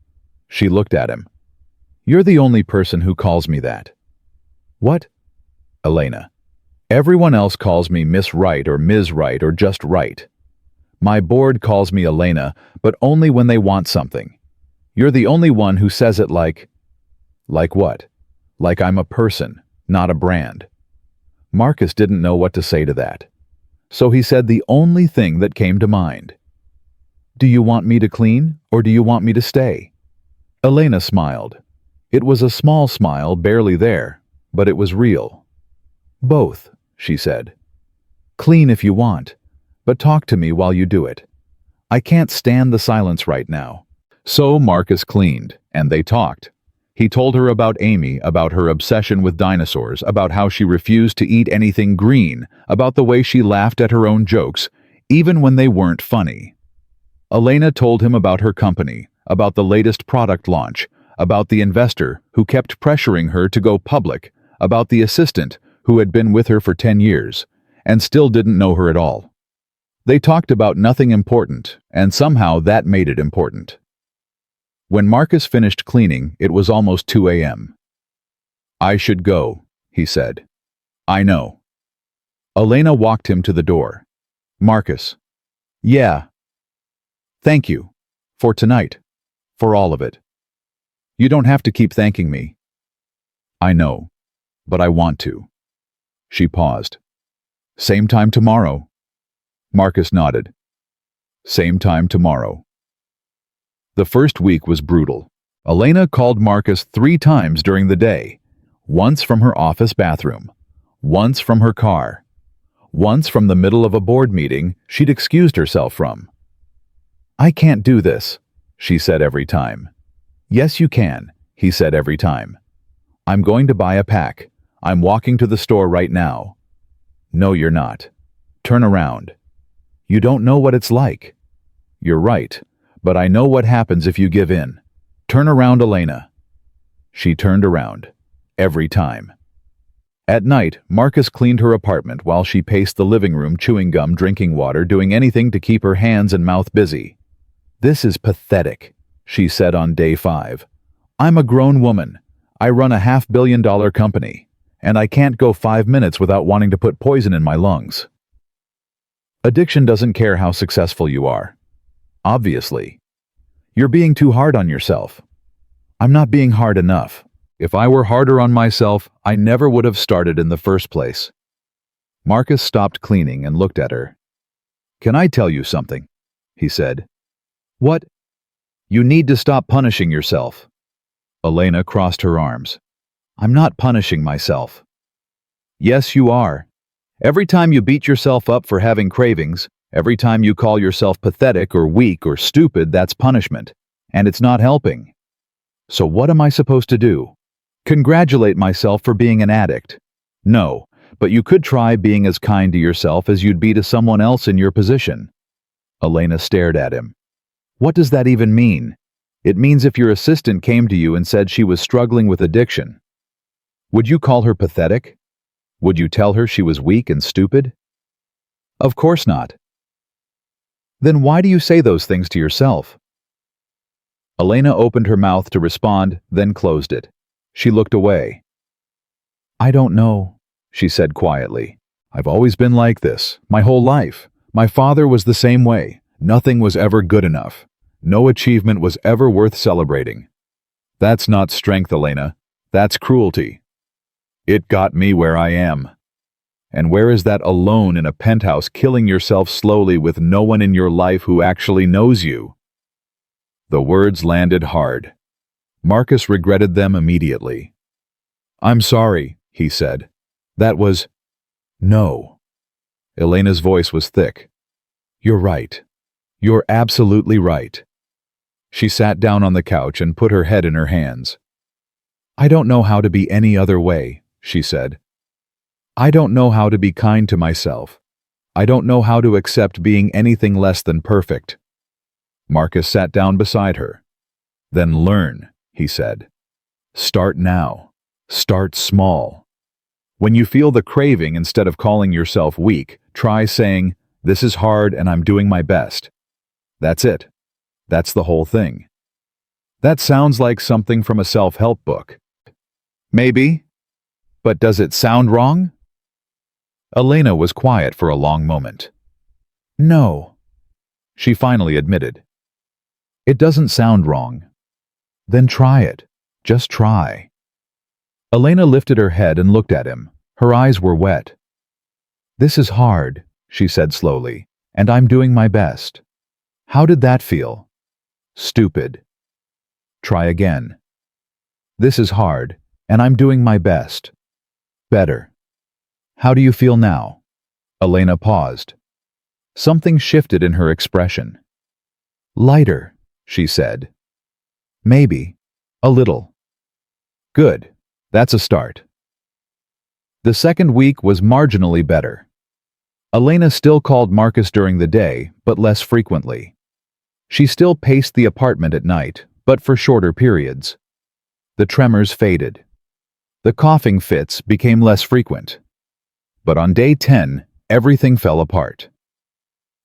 She looked at him. You're the only person who calls me that. What? Elena. Everyone else calls me Miss Right or Ms. Right or just Right. My board calls me Elena, but only when they want something. You're the only one who says it like what? Like I'm a person, not a brand. Marcus didn't know what to say to that. So he said the only thing that came to mind. Do you want me to clean, or do you want me to stay? Elena smiled. It was a small smile, barely there, but it was real. Both, she said. Clean if you want, but talk to me while you do it. I can't stand the silence right now. So Marcus cleaned, and they talked. He told her about Amy, about her obsession with dinosaurs, about how she refused to eat anything green, about the way she laughed at her own jokes, even when they weren't funny. Elena told him about her company, about the latest product launch, about the investor who kept pressuring her to go public, about the assistant who had been with her for 10 years, and still didn't know her at all. They talked about nothing important, and somehow that made it important. When Marcus finished cleaning, it was almost 2 a.m. I should go, he said. I know. Elena walked him to the door. Marcus. Yeah. Thank you. For tonight. For all of it. You don't have to keep thanking me. I know. But I want to. She paused. Same time tomorrow. Marcus nodded. Same time tomorrow. The first week was brutal. Elena called Marcus 3 times during the day. Once from her office bathroom. Once from her car. Once from the middle of a board meeting she'd excused herself from. I can't do this, she said every time. Yes, you can, he said every time. I'm going to buy a pack. I'm walking to the store right now. No, you're not. Turn around. You don't know what it's like. You're right, but I know what happens if you give in. Turn around, Elena. She turned around. Every time. At night, Marcus cleaned her apartment while she paced the living room, chewing gum, drinking water, doing anything to keep her hands and mouth busy. This is pathetic, she said on day 5. I'm a grown woman. I run a $500 million company, and I can't go 5 minutes without wanting to put poison in my lungs. Addiction doesn't care how successful you are. Obviously. You're being too hard on yourself. I'm not being hard enough. If I were harder on myself, I never would have started in the first place. Marcus stopped cleaning and looked at her. Can I tell you something? He said. What? You need to stop punishing yourself. Elena crossed her arms. I'm not punishing myself. Yes, you are. Every time you beat yourself up for having cravings, every time you call yourself pathetic or weak or stupid, that's punishment, and it's not helping. So what am I supposed to do? Congratulate myself for being an addict? No, but you could try being as kind to yourself as you'd be to someone else in your position. Elena stared at him. What does that even mean? It means if your assistant came to you and said she was struggling with addiction, would you call her pathetic? Would you tell her she was weak and stupid? Of course not. Then why do you say those things to yourself? Elena opened her mouth to respond, then closed it. She looked away. I don't know, she said quietly. I've always been like this, my whole life. My father was the same way. Nothing was ever good enough. No achievement was ever worth celebrating. That's not strength, Elena. That's cruelty. It got me where I am. And where is that alone in a penthouse killing yourself slowly with no one in your life who actually knows you? The words landed hard. Marcus regretted them immediately. I'm sorry, he said. That was... No. Elena's voice was thick. You're right. You're absolutely right. She sat down on the couch and put her head in her hands. I don't know how to be any other way, she said. I don't know how to be kind to myself. I don't know how to accept being anything less than perfect. Marcus sat down beside her. Then learn, he said. Start now. Start small. When you feel the craving, instead of calling yourself weak, try saying, this is hard and I'm doing my best. That's it. That's the whole thing. That sounds like something from a self-help book. Maybe. But does it sound wrong? Elena was quiet for a long moment. No, she finally admitted. It doesn't sound wrong. Then try it. Just try. Elena lifted her head and looked at him. Her eyes were wet. This is hard, she said slowly, and I'm doing my best. How did that feel? Stupid. Try again. This is hard, and I'm doing my best. Better. How do you feel now? Elena paused. Something shifted in her expression. Lighter, she said. Maybe. A little. Good. That's a start. The second week was marginally better. Elena still called Marcus during the day, but less frequently. She still paced the apartment at night, but for shorter periods. The tremors faded. The coughing fits became less frequent. But on day 10, everything fell apart.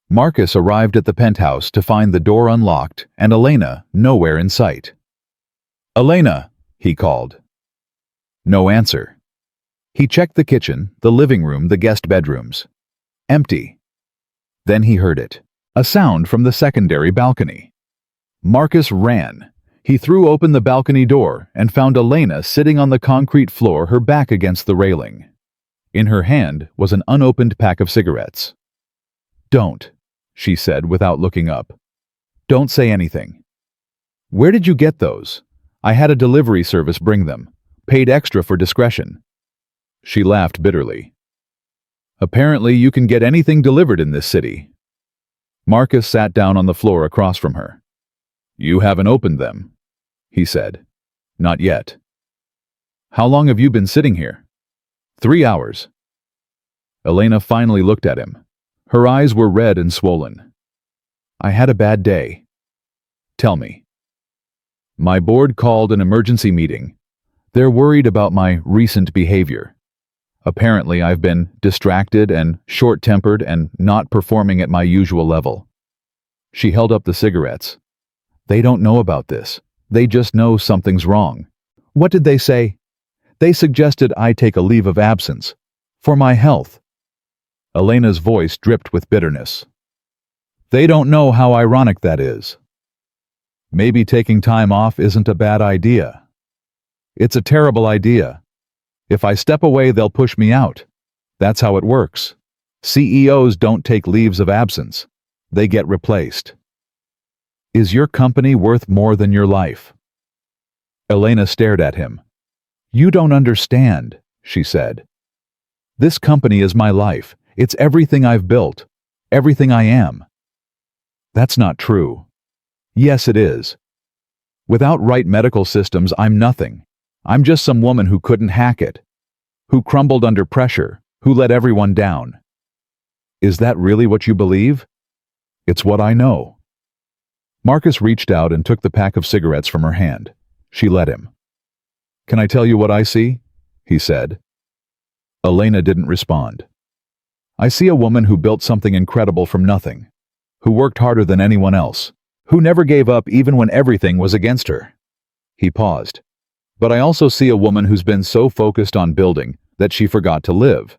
Marcus arrived at the penthouse to find the door unlocked and Elena nowhere in sight. Elena, he called. No answer. He checked the kitchen, the living room, the guest bedrooms. Empty. Then he heard it. A sound from the secondary balcony. Marcus ran. He threw open the balcony door and found Elena sitting on the concrete floor, her back against the railing. In her hand was an unopened pack of cigarettes. "Don't," she said without looking up. "Don't say anything." "Where did you get those?" "I had a delivery service bring them. Paid extra for discretion." She laughed bitterly. "Apparently you can get anything delivered in this city." Marcus sat down on the floor across from her. "You haven't opened them," he said. "Not yet." "How long have you been sitting here?" 3 hours. Elena finally looked at him. Her eyes were red and swollen. "I had a bad day." "Tell me." "My board called an emergency meeting. They're worried about my recent behavior. Apparently I've been distracted and short-tempered and not performing at my usual level." She held up the cigarettes. "They don't know about this. They just know something's wrong." "What did they say?" "They suggested I take a leave of absence. For my health." Elena's voice dripped with bitterness. "They don't know how ironic that is. Maybe taking time off isn't a bad idea. It's a terrible idea. If I step away, they'll push me out. That's how it works. CEOs don't take leaves of absence. They get replaced." "Is your company worth more than your life?" Elena stared at him. "You don't understand," she said. "This company is my life. It's everything I've built, everything I am." "That's not true." "Yes, it is. Without right medical systems, I'm nothing. I'm just some woman who couldn't hack it, who crumbled under pressure, who let everyone down." "Is that really what you believe?" "It's what I know." Marcus reached out and took the pack of cigarettes from her hand. She let him. "Can I tell you what I see?" he said. Elena didn't respond. "I see a woman who built something incredible from nothing, who worked harder than anyone else, who never gave up even when everything was against her." He paused. "But I also see a woman who's been so focused on building that she forgot to live,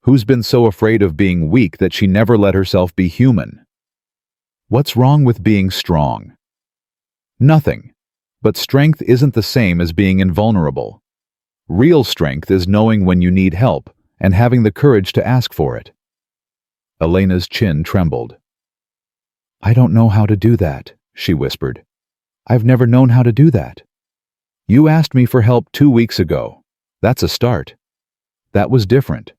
who's been so afraid of being weak that she never let herself be human." "What's wrong with being strong?" "Nothing. But strength isn't the same as being invulnerable. Real strength is knowing when you need help and having the courage to ask for it." Elena's chin trembled. "I don't know how to do that," she whispered. "I've never known how to do that. You asked me for help 2 weeks ago. That's a start. That was different."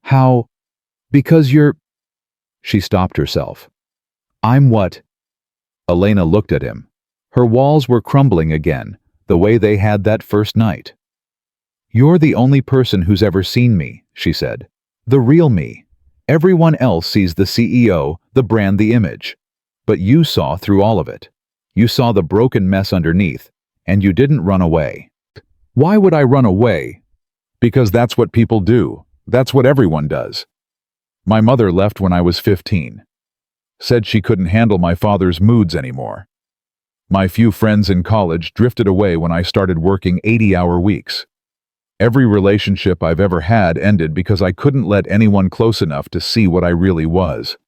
"How?" "Because you're—" She stopped herself. "I'm what?" Elena looked at him. Her walls were crumbling again, the way they had that first night. "You're the only person who's ever seen me," she said. "The real me. Everyone else sees the CEO, the brand, the image. But you saw through all of it. You saw the broken mess underneath, and you didn't run away." "Why would I run away?" "Because that's what people do. That's what everyone does. My mother left when I was 15. Said she couldn't handle my father's moods anymore. My few friends in college drifted away when I started working 80-hour weeks. Every relationship I've ever had ended because I couldn't let anyone close enough to see what I really was."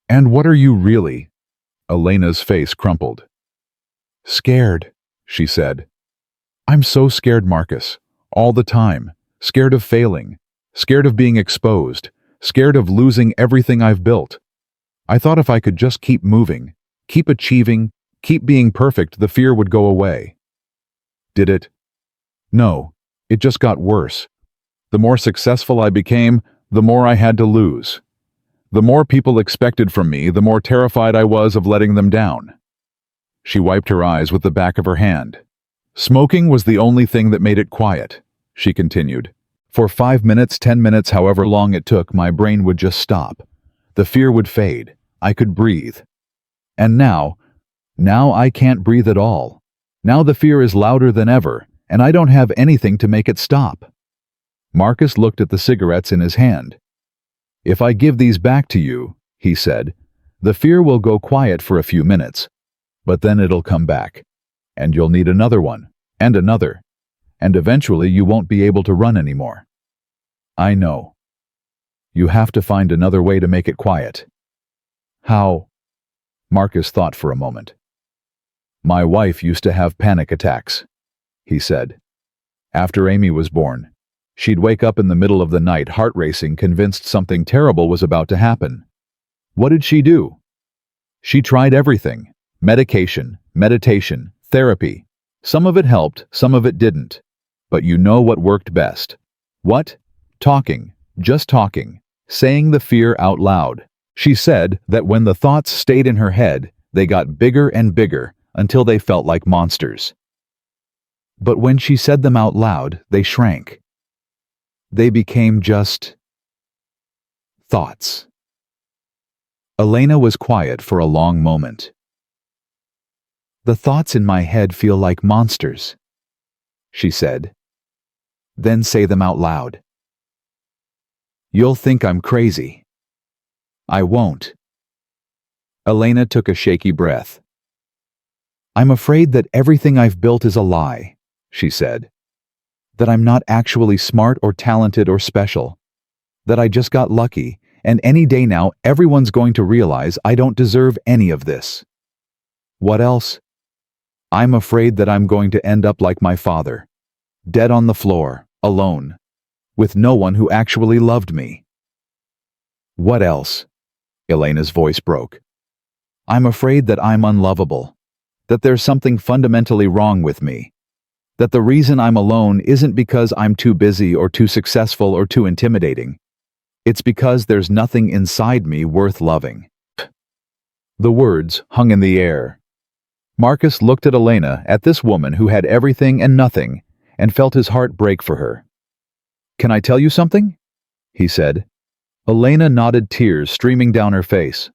"And what are you really?" Elena's face crumpled. "Scared," she said. "I'm so scared, Marcus. All the time. Scared of failing. Scared of being exposed. Scared of losing everything I've built. I thought if I could just keep moving, keep achieving, keep being perfect, the fear would go away." "Did it?" "No. It just got worse. The more successful I became, the more I had to lose. The more people expected from me, the more terrified I was of letting them down." She wiped her eyes with the back of her hand. "Smoking was the only thing that made it quiet," she continued. "For 5 minutes, 10 minutes, however long it took, my brain would just stop. The fear would fade. I could breathe. And now I can't breathe at all. Now the fear is louder than ever, and I don't have anything to make it stop." Marcus looked at the cigarettes in his hand. "If I give these back to you," he said, "the fear will go quiet for a few minutes, but then it'll come back, and you'll need another one, and another, and eventually you won't be able to run anymore. I know. You have to find another way to make it quiet." "How?" Marcus thought for a moment. "My wife used to have panic attacks," he said. "After Amy was born, She'd wake up in the middle of the night, heart racing, convinced something terrible was about to happen. What did she do? She tried everything. Medication, meditation, therapy. Some of it helped, some of it didn't. But you know what worked best. What? Talking. Just talking. Saying the fear out loud. She said that when the thoughts stayed in her head, they got bigger and bigger until they felt like monsters. But when she said them out loud, they shrank. They became just thoughts. Elena was quiet for a long moment. The thoughts in my head feel like monsters, she said. Then say them out loud. You'll think I'm crazy. I won't. Elena took a shaky breath. I'm afraid that everything I've built is a lie, she said. That I'm not actually smart or talented or special. That I just got lucky, and any day now everyone's going to realize I don't deserve any of this. What else? I'm afraid that I'm going to end up like my father. Dead on the floor, alone. With no one who actually loved me. What else? Elena's voice broke. I'm afraid that I'm unlovable. That there's something fundamentally wrong with me. That the reason I'm alone isn't because I'm too busy or too successful or too intimidating. It's because there's nothing inside me worth loving. The words hung in the air. Marcus looked at Elena, at this woman who had everything and nothing, and felt his heart break for her. Can I tell you something? He said. Elena nodded, tears streaming down her face.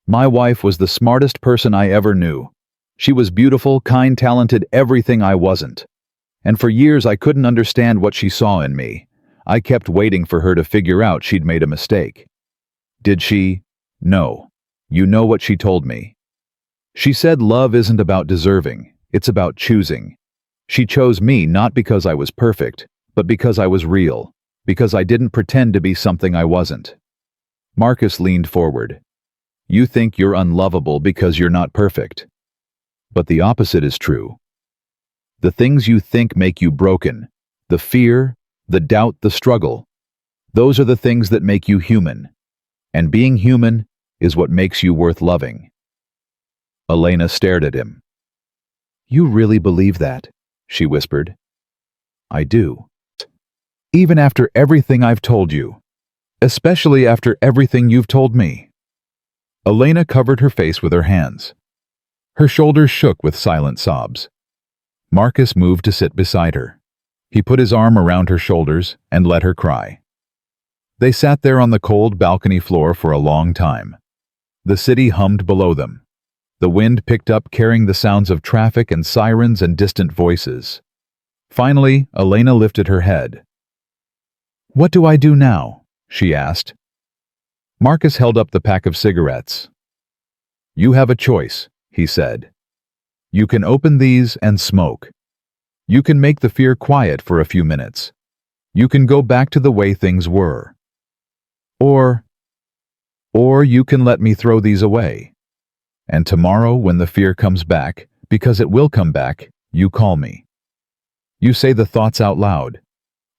My wife was the smartest person I ever knew. She was beautiful, kind, talented, everything I wasn't. And for years I couldn't understand what she saw in me. I kept waiting for her to figure out she'd made a mistake. Did she? No. You know what she told me. She said love isn't about deserving, it's about choosing. She chose me not because I was perfect, but because I was real, because I didn't pretend to be something I wasn't. Marcus leaned forward. You think you're unlovable because you're not perfect. But the opposite is true. The things you think make you broken, the fear, the doubt, the struggle, those are the things that make you human. And being human is what makes you worth loving. Elena stared at him. You really believe that? She whispered. I do. Even after everything I've told you. Especially after everything you've told me. Elena covered her face with her hands. Her shoulders shook with silent sobs. Marcus moved to sit beside her. He put his arm around her shoulders and let her cry. They sat there on the cold balcony floor for a long time. The city hummed below them. The wind picked up, carrying the sounds of traffic and sirens and distant voices. Finally, Elena lifted her head. What do I do now? She asked. Marcus held up the pack of cigarettes. You have a choice, he said. You can open these and smoke. You can make the fear quiet for a few minutes. You can go back to the way things were. Or you can let me throw these away. And tomorrow when the fear comes back, because it will come back, you call me. You say the thoughts out loud.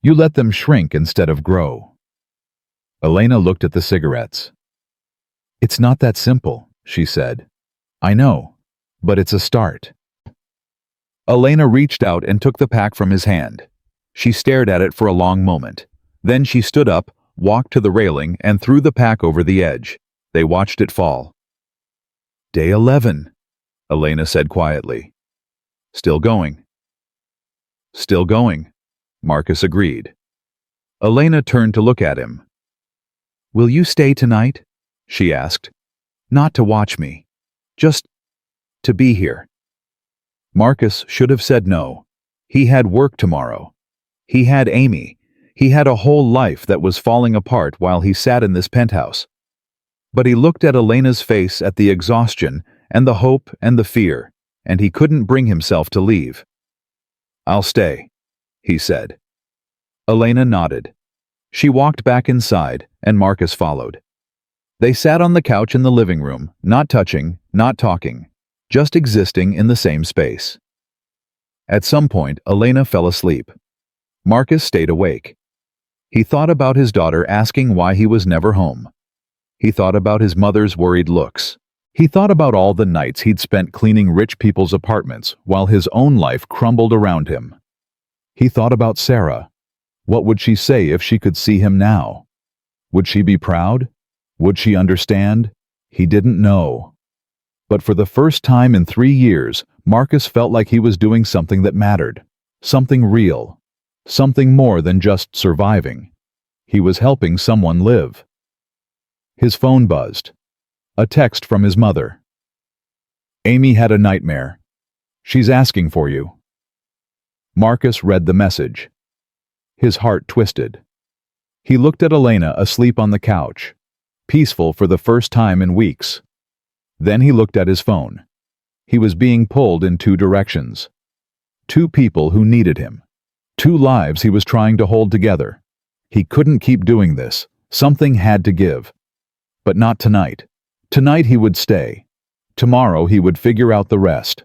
You let them shrink instead of grow. Elena looked at the cigarettes. It's not that simple, she said. I know, but it's a start. Elena reached out and took the pack from his hand. She stared at it for a long moment. Then she stood up, walked to the railing, and threw the pack over the edge. They watched it fall. Day 11, Elena said quietly. Still going. Still going, Marcus agreed. Elena turned to look at him. Will you stay tonight? She asked. Not to watch me. Just to be here. Marcus should have said no. He had work tomorrow. He had Amy. He had a whole life that was falling apart while he sat in this penthouse. But he looked at Elena's face, at the exhaustion and the hope and the fear, and he couldn't bring himself to leave. I'll stay, he said. Elena nodded. She walked back inside, and Marcus followed. They sat on the couch in the living room, not touching, not talking, just existing in the same space. At some point, Elena fell asleep. Marcus stayed awake. He thought about his daughter asking why he was never home. He thought about his mother's worried looks. He thought about all the nights he'd spent cleaning rich people's apartments while his own life crumbled around him. He thought about Sarah. What would she say if she could see him now? Would she be proud? Would she understand? He didn't know. But for the first time in 3 years, Marcus felt like he was doing something that mattered. Something real. Something more than just surviving. He was helping someone live. His phone buzzed. A text from his mother. "Amy had a nightmare. She's asking for you." Marcus read the message. His heart twisted. He looked at Elena asleep on the couch, peaceful for the first time in weeks. Then he looked at his phone. He was being pulled in 2 directions. 2 people who needed him. 2 lives he was trying to hold together. He couldn't keep doing this. Something had to give. But not tonight. Tonight he would stay. Tomorrow he would figure out the rest.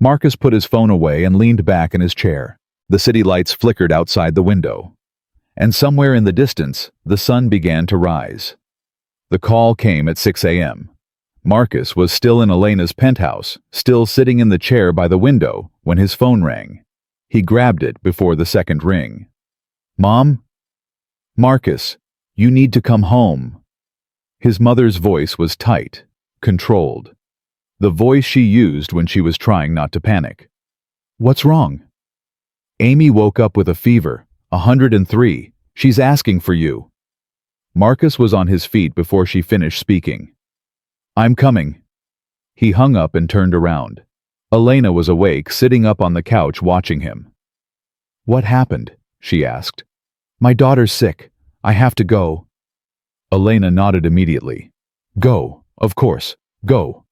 Marcus put his phone away and leaned back in his chair. The city lights flickered outside the window. And somewhere in the distance, the sun began to rise. The call came at 6 a.m. Marcus was still in Elena's penthouse, still sitting in the chair by the window, when his phone rang. He grabbed it before the second ring. "Mom?" "Marcus, you need to come home." His mother's voice was tight, controlled. The voice she used when she was trying not to panic. "What's wrong?" "Amy woke up with a fever, 103. She's asking for you." Marcus was on his feet before she finished speaking. "I'm coming." He hung up and turned around. Elena was awake, sitting up on the couch watching him. "What happened?" she asked. "My daughter's sick. I have to go." Elena nodded immediately. "Go, of course, go."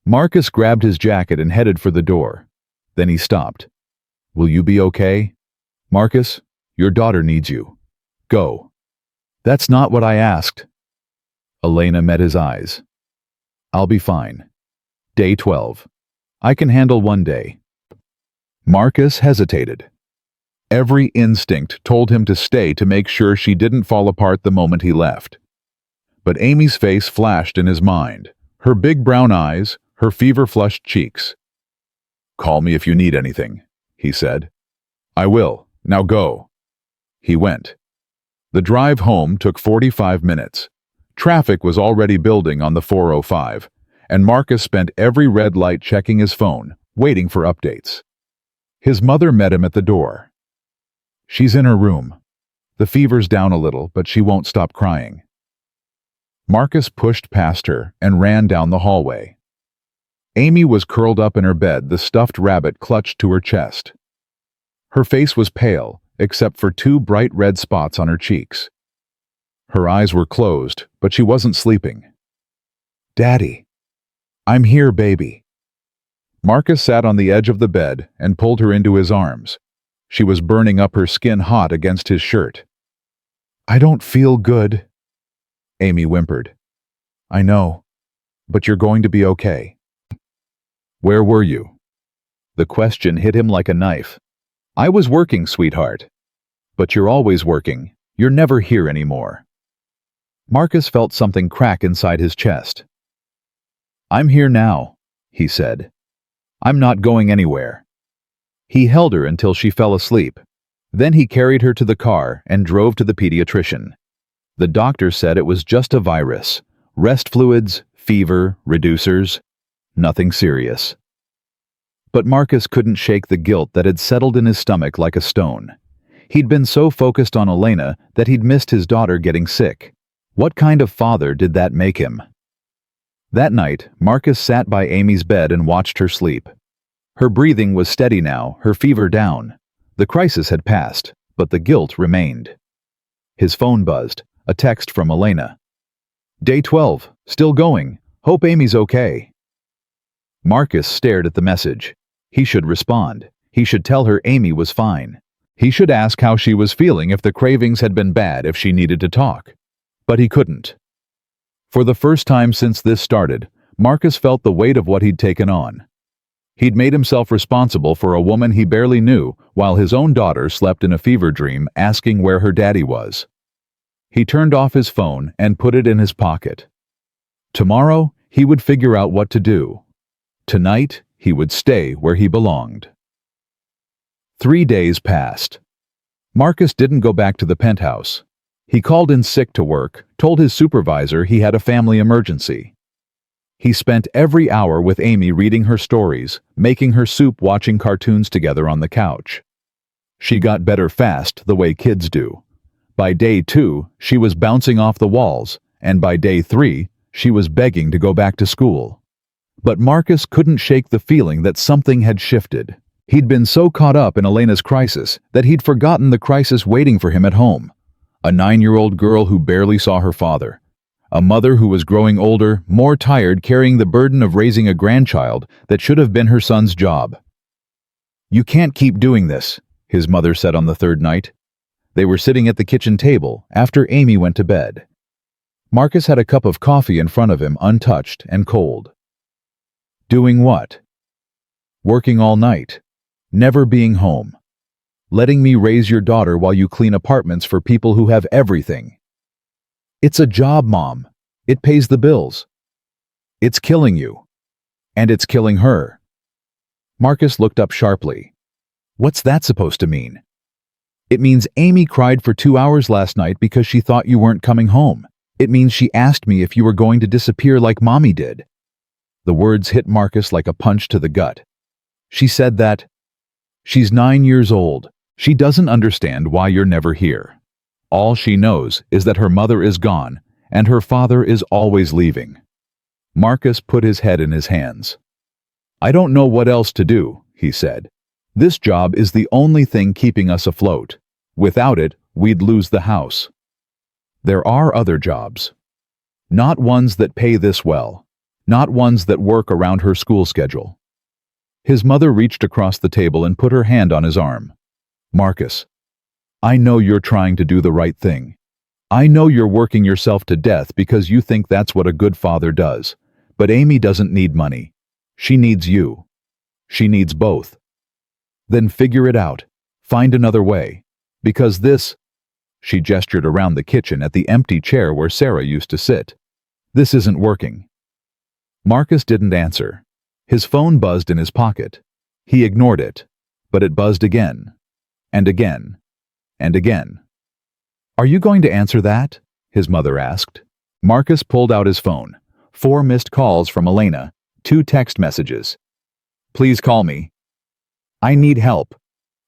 Marcus grabbed his jacket and headed for the door. Then he stopped. "Will you be okay? Marcus, your daughter needs you. Go." "That's not what I asked." Elena met his eyes. "I'll be fine. Day 12. I can handle 1 day." Marcus hesitated. Every instinct told him to stay to make sure she didn't fall apart the moment he left. But Amy's face flashed in his mind, her big brown eyes, her fever-flushed cheeks. "Call me if you need anything," he said. "I will. Now go." He went. The drive home took 45 minutes. Traffic was already building on the 405, and Marcus spent every red light checking his phone, waiting for updates. His mother met him at the door. "She's in her room. The fever's down a little, but she won't stop crying." Marcus pushed past her and ran down the hallway. Amy was curled up in her bed, the stuffed rabbit clutched to her chest. Her face was pale, except for 2 bright red spots on her cheeks. Her eyes were closed, but she wasn't sleeping. "Daddy." "I'm here, baby." Marcus sat on the edge of the bed and pulled her into his arms. She was burning up her skin hot against his shirt. "I don't feel good," Amy whimpered. "I know, but you're going to be okay." "Where were you?" The question hit him like a knife. "I was working, sweetheart." "But you're always working. You're never here anymore." Marcus felt something crack inside his chest. "I'm here now," he said. "I'm not going anywhere." He held her until she fell asleep. Then he carried her to the car and drove to the pediatrician. The doctor said it was just a virus. Rest fluids, fever, reducers. Nothing serious. But Marcus couldn't shake the guilt that had settled in his stomach like a stone. He'd been so focused on Elena that he'd missed his daughter getting sick. What kind of father did that make him? That night, Marcus sat by Amy's bed and watched her sleep. Her breathing was steady now, her fever down. The crisis had passed, but the guilt remained. His phone buzzed, a text from Elena. "Day 12, still going. Hope Amy's okay." Marcus stared at the message. He should respond. He should tell her Amy was fine. He should ask how she was feeling, if the cravings had been bad, if she needed to talk. But he couldn't. For the first time since this started, Marcus felt the weight of what he'd taken on. He'd made himself responsible for a woman he barely knew while his own daughter slept in a fever dream asking where her daddy was. He turned off his phone and put it in his pocket. Tomorrow, he would figure out what to do. Tonight, he would stay where he belonged. 3 days passed. Marcus didn't go back to the penthouse. He called in sick to work, told his supervisor he had a family emergency. He spent every hour with Amy reading her stories, making her soup, watching cartoons together on the couch. She got better fast, the way kids do. By day 2, she was bouncing off the walls, and by day 3, she was begging to go back to school. But Marcus couldn't shake the feeling that something had shifted. He'd been so caught up in Elena's crisis that he'd forgotten the crisis waiting for him at home. A 9-year-old girl who barely saw her father. A mother who was growing older, more tired, carrying the burden of raising a grandchild that should have been her son's job. "You can't keep doing this," his mother said on the third night. They were sitting at the kitchen table after Amy went to bed. Marcus had a cup of coffee in front of him, untouched and cold. Doing what? Working all night. Never being home. Letting me raise your daughter while you clean apartments for people who have everything. It's a job, Mom. It pays the bills. It's killing you. And it's killing her. Marcus looked up sharply. What's that supposed to mean? It means Amy cried for 2 hours last night because she thought you weren't coming home. It means she asked me if you were going to disappear like Mommy did. The words hit Marcus like a punch to the gut. She said that. She's 9 years old. She doesn't understand why you're never here. All she knows is that her mother is gone and her father is always leaving. Marcus put his head in his hands. I don't know what else to do, he said. This job is the only thing keeping us afloat. Without it, we'd lose the house. There are other jobs. Not ones that pay this well. Not ones that work around her school schedule. His mother reached across the table and put her hand on his arm. Marcus, I know you're trying to do the right thing. I know you're working yourself to death because you think that's what a good father does. But Amy doesn't need money. She needs you. She needs both. Then figure it out. Find another way. Because this... She gestured around the kitchen at the empty chair where Sarah used to sit. This isn't working. Marcus didn't answer. His phone buzzed in his pocket. He ignored it, but it buzzed again, and again, and again. Are you going to answer that? His mother asked. Marcus pulled out his phone. 4 missed calls from Elena, 2 text messages. Please call me. I need help.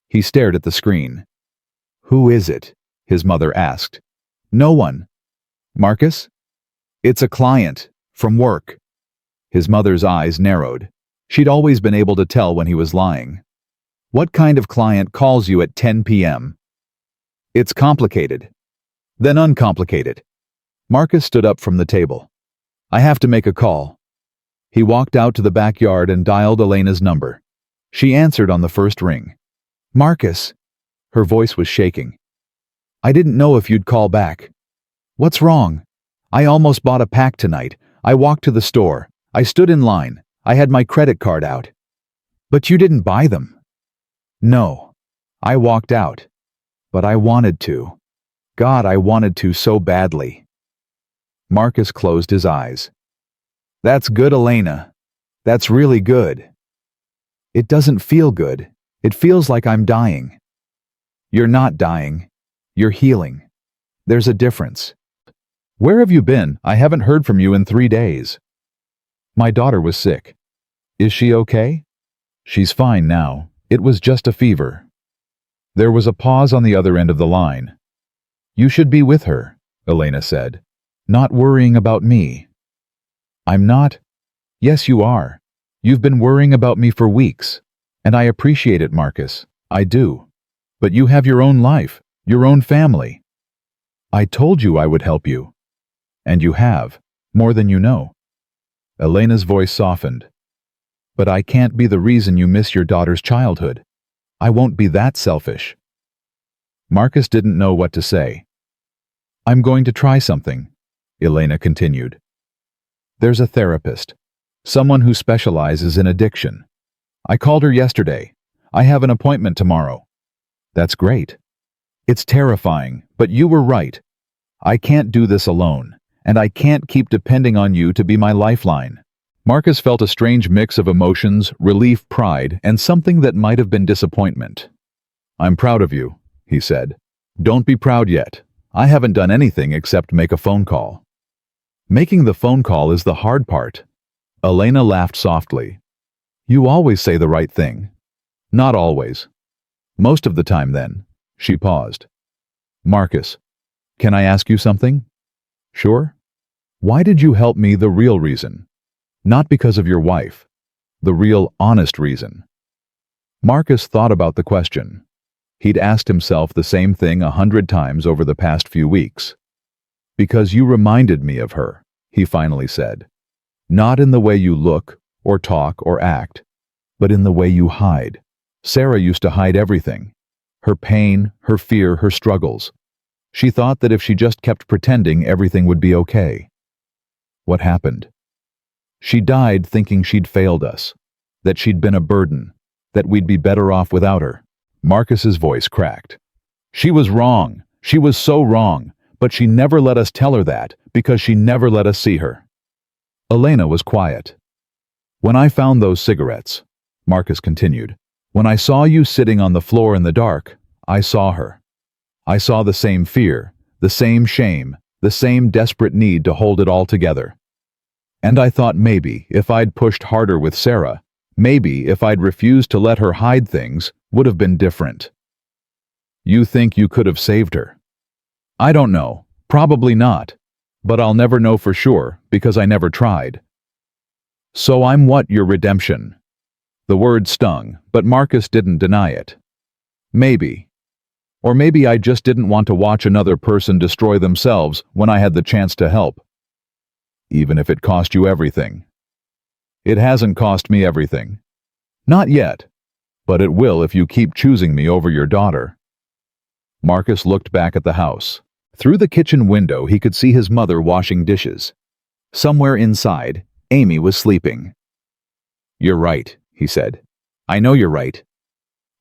He stared at the screen. Who is it? His mother asked. No one. Marcus? It's a client, from work. His mother's eyes narrowed. She'd always been able to tell when he was lying. What kind of client calls you at 10 p.m.? It's complicated. Then uncomplicated. Marcus stood up from the table. I have to make a call. He walked out to the backyard and dialed Elena's number. She answered on the first ring. Marcus. Her voice was shaking. I didn't know if you'd call back. What's wrong? I almost bought a pack tonight. I walked to the store. I stood in line. I had my credit card out. But you didn't buy them. No. I walked out. But I wanted to. God, I wanted to so badly. Marcus closed his eyes. That's good, Elena. That's really good. It doesn't feel good. It feels like I'm dying. You're not dying. You're healing. There's a difference. Where have you been? I haven't heard from you in 3 days. My daughter was sick. Is she okay? She's fine now. It was just a fever. There was a pause on the other end of the line. You should be with her, Elena said. Not worrying about me. I'm not. Yes, you are. You've been worrying about me for weeks. And I appreciate it, Marcus. I do. But you have your own life, your own family. I told you I would help you. And you have, more than you know. Elena's voice softened. But I can't be the reason you miss your daughter's childhood. I won't be that selfish. Marcus didn't know what to say. I'm going to try something, Elena continued. There's a therapist, someone who specializes in addiction. I called her yesterday. I have an appointment tomorrow. That's great. It's terrifying, but you were right. I can't do this alone, and I can't keep depending on you to be my lifeline. Marcus felt a strange mix of emotions, relief, pride, and something that might have been disappointment. I'm proud of you, he said. Don't be proud yet. I haven't done anything except make a phone call. Making the phone call is the hard part. Elena laughed softly. You always say the right thing. Not always. Most of the time then. She paused. Marcus, can I ask you something? Sure. Why did you help me the real reason? Not because of your wife. The real, honest reason. Marcus thought about the question. He'd asked himself the same thing 100 times over the past few weeks. Because you reminded me of her, he finally said. Not in the way you look, or talk, or act, but in the way you hide. Sarah used to hide everything. Her pain, her fear, her struggles. She thought that if she just kept pretending, everything would be okay. What happened? She died thinking she'd failed us, that she'd been a burden, that we'd be better off without her. Marcus's voice cracked. She was wrong. She was so wrong, but she never let us tell her that because she never let us see her. Elena was quiet. When I found those cigarettes, Marcus continued, when I saw you sitting on the floor in the dark, I saw her. I saw the same fear, the same shame, the same desperate need to hold it all together. And I thought maybe if I'd pushed harder with Sarah, maybe if I'd refused to let her hide things, would have been different. You think you could have saved her? I don't know, probably not, but I'll never know for sure because I never tried. So I'm what, your redemption? The word stung, but Marcus didn't deny it. Maybe. Or maybe I just didn't want to watch another person destroy themselves when I had the chance to help. Even if it cost you everything. It hasn't cost me everything. Not yet, but it will if you keep choosing me over your daughter. Marcus looked back at the house. Through the kitchen window he could see his mother washing dishes. Somewhere inside, Amy was sleeping. You're right, he said. I know you're right.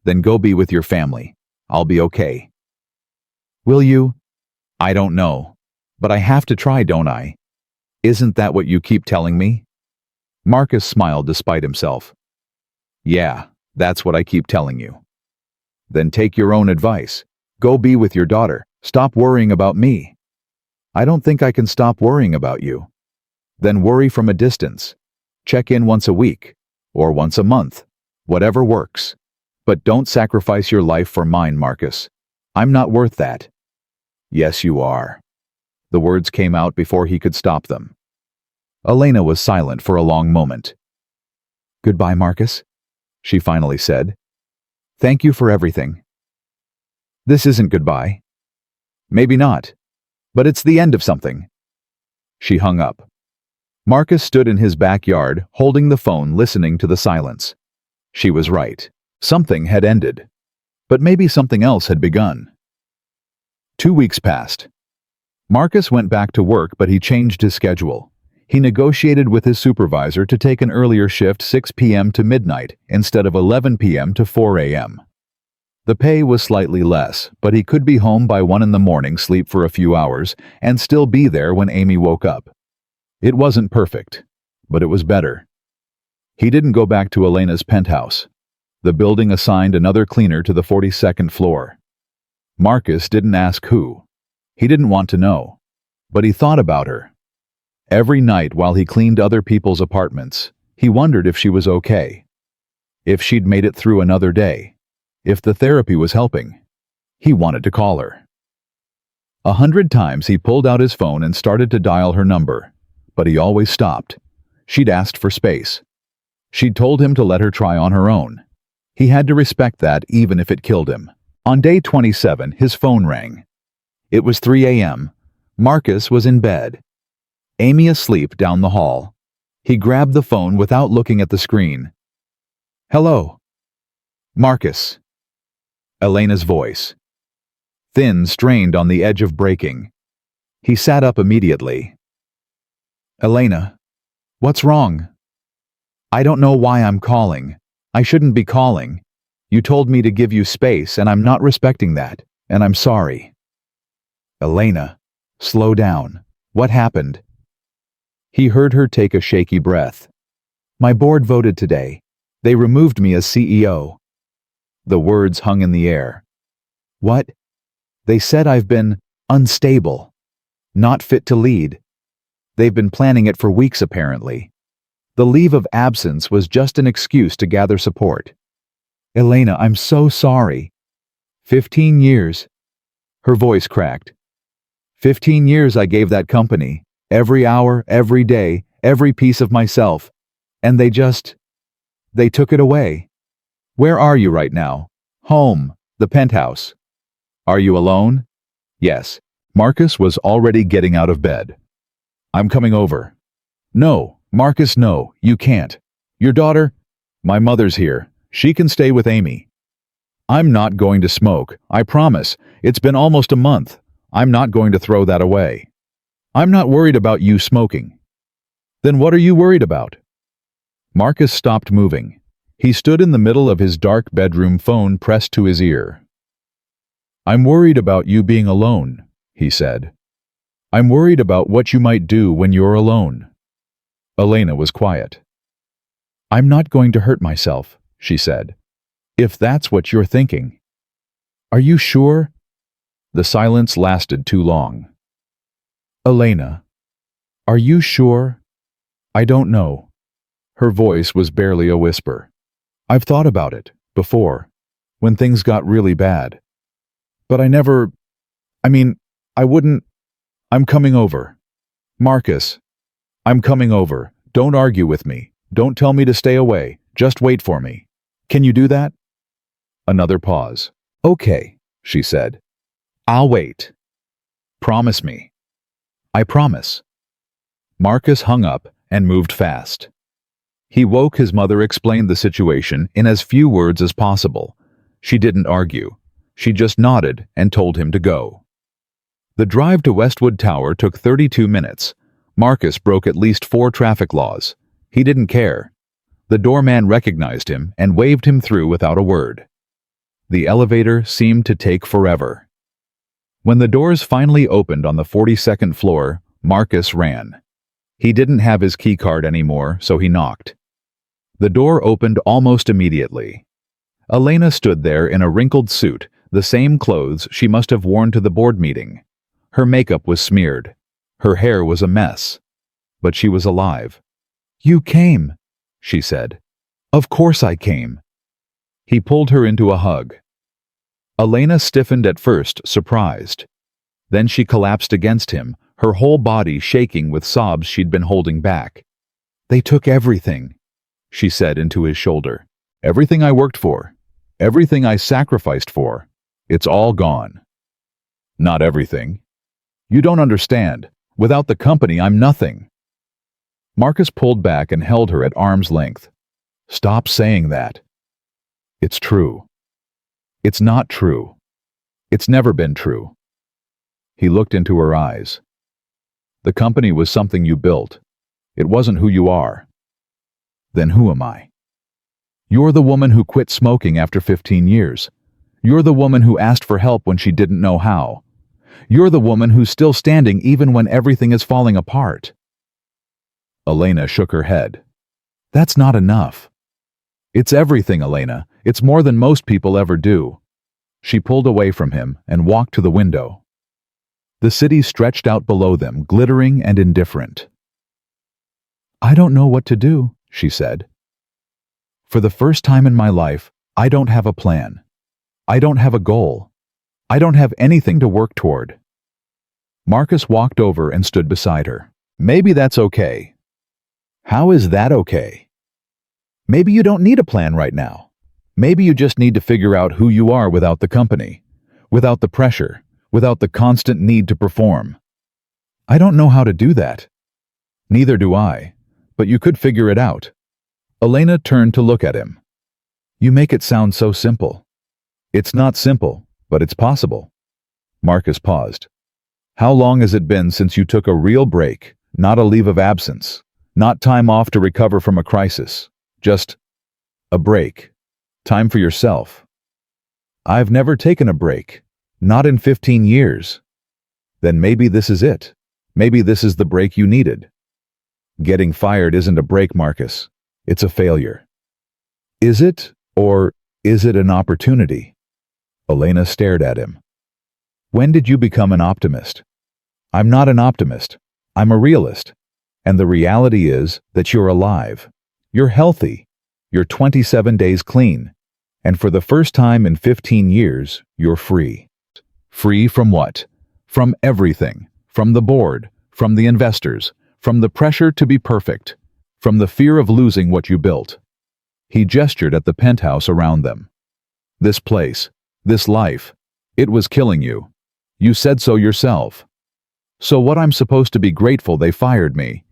Then go be with your family. I'll be okay. Will you? I don't know. But I have to try, don't I? Isn't that what you keep telling me? Marcus smiled despite himself. Yeah, that's what I keep telling you. Then take your own advice. Go be with your daughter. Stop worrying about me. I don't think I can stop worrying about you. Then worry from a distance. Check in once a week, or once a month, whatever works. But don't sacrifice your life for mine, Marcus. I'm not worth that. Yes, you are. The words came out before he could stop them. Elena was silent for a long moment. Goodbye, Marcus, she finally said. Thank you for everything. This isn't goodbye. Maybe not, but it's the end of something. She hung up. Marcus stood in his backyard, holding the phone, listening to the silence. She was right. Something had ended. But maybe something else had begun. 2 weeks passed. Marcus went back to work, but he changed his schedule. He negotiated with his supervisor to take an earlier shift 6 p.m. to midnight instead of 11 p.m. to 4 a.m. The pay was slightly less, but he could be home by 1 in the morning, sleep for a few hours, and still be there when Amy woke up. It wasn't perfect, but it was better. He didn't go back to Elena's penthouse. The building assigned another cleaner to the 42nd floor. Marcus didn't ask who. He didn't want to know. But he thought about her. Every night while he cleaned other people's apartments, he wondered if she was okay. If she'd made it through another day. If the therapy was helping. He wanted to call her. 100 times he pulled out his phone and started to dial her number, but he always stopped. She'd asked for space. She'd told him to let her try on her own. He had to respect that even if it killed him. On day 27, his phone rang. It was 3 a.m. Marcus was in bed. Amy asleep down the hall. He grabbed the phone without looking at the screen. Hello. Marcus. Elena's voice. Thin, strained on the edge of breaking. He sat up immediately. Elena, what's wrong? I don't know why I'm calling. I shouldn't be calling. You told me to give you space, and I'm not respecting that, and I'm sorry. Elena, slow down. What happened? He heard her take a shaky breath. My board voted today. They removed me as CEO. The words hung in the air. What? They said I've been unstable, not fit to lead. They've been planning it for weeks, apparently. The leave of absence was just an excuse to gather support. Elena, I'm so sorry. 15 years. Her voice cracked. 15 years I gave that company. Every hour, every day, every piece of myself. And they took it away. Where are you right now? Home, the penthouse. Are you alone? Yes. Marcus was already getting out of bed. I'm coming over. No, Marcus, no, you can't. Your daughter? My mother's here. She can stay with Amy. I'm not going to smoke, I promise. It's been almost a month. I'm not going to throw that away. I'm not worried about you smoking. Then what are you worried about? Marcus stopped moving. He stood in the middle of his dark bedroom, phone pressed to his ear. I'm worried about you being alone, he said. I'm worried about what you might do when you're alone. Elena was quiet. I'm not going to hurt myself, she said. If that's what you're thinking. Are you sure? The silence lasted too long. Elena, are you sure? I don't know. Her voice was barely a whisper. I've thought about it, before, when things got really bad. But I wouldn't. I'm coming over. Marcus, I'm coming over. Don't argue with me. Don't tell me to stay away. Just wait for me. Can you do that? Another pause. Okay, she said. I'll wait. Promise me. I promise. Marcus hung up and moved fast. He woke his mother, explained the situation in as few words as possible. She didn't argue. She just nodded and told him to go. The drive to Westwood Tower took 32 minutes. Marcus broke at least 4 traffic laws. He didn't care. The doorman recognized him and waved him through without a word. The elevator seemed to take forever. When the doors finally opened on the 42nd floor, Marcus ran. He didn't have his keycard anymore, so he knocked. The door opened almost immediately. Elena stood there in a wrinkled suit, the same clothes she must have worn to the board meeting. Her makeup was smeared. Her hair was a mess. But she was alive. You came, she said. Of course I came. He pulled her into a hug. Elena stiffened at first, surprised. Then she collapsed against him, her whole body shaking with sobs she'd been holding back. They took everything, she said into his shoulder. Everything I worked for. Everything I sacrificed for. It's all gone. Not everything. You don't understand. Without the company, I'm nothing. Marcus pulled back and held her at arm's length. Stop saying that. It's true. It's not true. It's never been true. He looked into her eyes. The company was something you built. It wasn't who you are. Then who am I? You're the woman who quit smoking after 15 years. You're the woman who asked for help when she didn't know how. You're the woman who's still standing even when everything is falling apart. Elena shook her head. That's not enough. It's everything, Elena. It's more than most people ever do. She pulled away from him and walked to the window. The city stretched out below them, glittering and indifferent. I don't know what to do, she said. For the first time in my life, I don't have a plan. I don't have a goal. I don't have anything to work toward. Marcus walked over and stood beside her. Maybe that's okay. How is that okay? Maybe you don't need a plan right now. Maybe you just need to figure out who you are without the company, without the pressure, without the constant need to perform. I don't know how to do that. Neither do I, but you could figure it out. Elena turned to look at him. You make it sound so simple. It's not simple, but it's possible. Marcus paused. How long has it been since you took a real break, not a leave of absence, not time off to recover from a crisis? Just A break. Time for yourself. I've never taken a break. Not in 15 years. Then maybe this is it. Maybe this is the break you needed. Getting fired isn't a break, Marcus. It's a failure. Is it, or is it an opportunity? Elena stared at him. When did you become an optimist? I'm not an optimist. I'm a realist. And the reality is that you're alive. You're healthy. You're 27 days clean. And for the first time in 15 years, you're free. Free from what? From everything. From the board. From the investors. From the pressure to be perfect. From the fear of losing what you built. He gestured at the penthouse around them. This place. This life. It was killing you. You said so yourself. So what, I'm supposed to be grateful they fired me?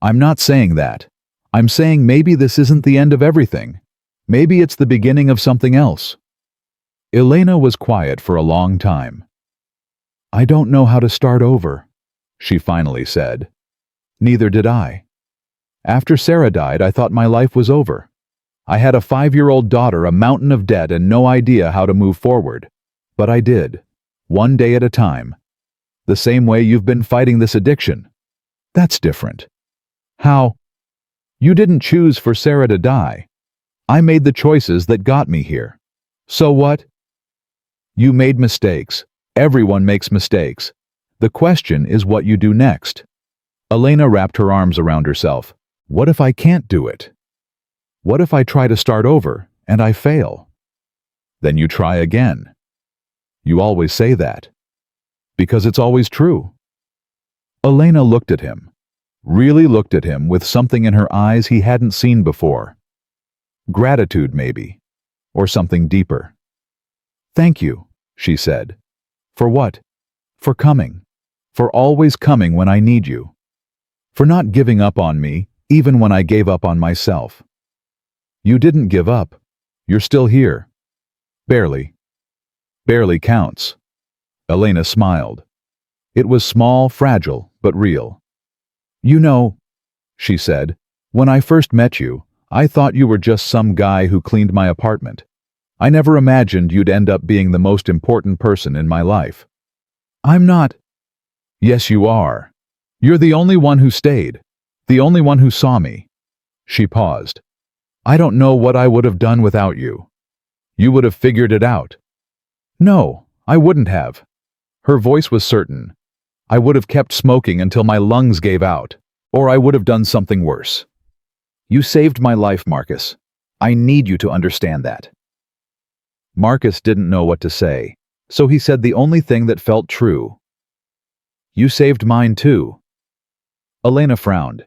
I'm not saying that. I'm saying maybe this isn't the end of everything. Maybe it's the beginning of something else. Elena was quiet for a long time. I don't know how to start over, she finally said. Neither did I. After Sarah died, I thought my life was over. I had a 5-year-old daughter, a mountain of debt, and no idea how to move forward. But I did. One day at a time. The same way you've been fighting this addiction. That's different. How? You didn't choose for Sarah to die. I made the choices that got me here. So what? You made mistakes. Everyone makes mistakes. The question is what you do next. Elena wrapped her arms around herself. What if I can't do it? What if I try to start over and I fail? Then you try again. You always say that. Because it's always true. Elena looked at him. Really looked at him with something in her eyes he hadn't seen before. Gratitude, maybe. Or something deeper. Thank you, she said. For what? For coming. For always coming when I need you. For not giving up on me, even when I gave up on myself. You didn't give up. You're still here. Barely. Barely counts. Elena smiled. It was small, fragile, but real. You know, she said, when I first met you, I thought you were just some guy who cleaned my apartment. I never imagined you'd end up being the most important person in my life. I'm not. Yes, you are. You're the only one who stayed. The only one who saw me. She paused. I don't know what I would have done without you. You would have figured it out. No, I wouldn't have. Her voice was certain. I would have kept smoking until my lungs gave out, or I would have done something worse. You saved my life, Marcus. I need you to understand that. Marcus didn't know what to say, so he said the only thing that felt true. You saved mine too. Elena frowned.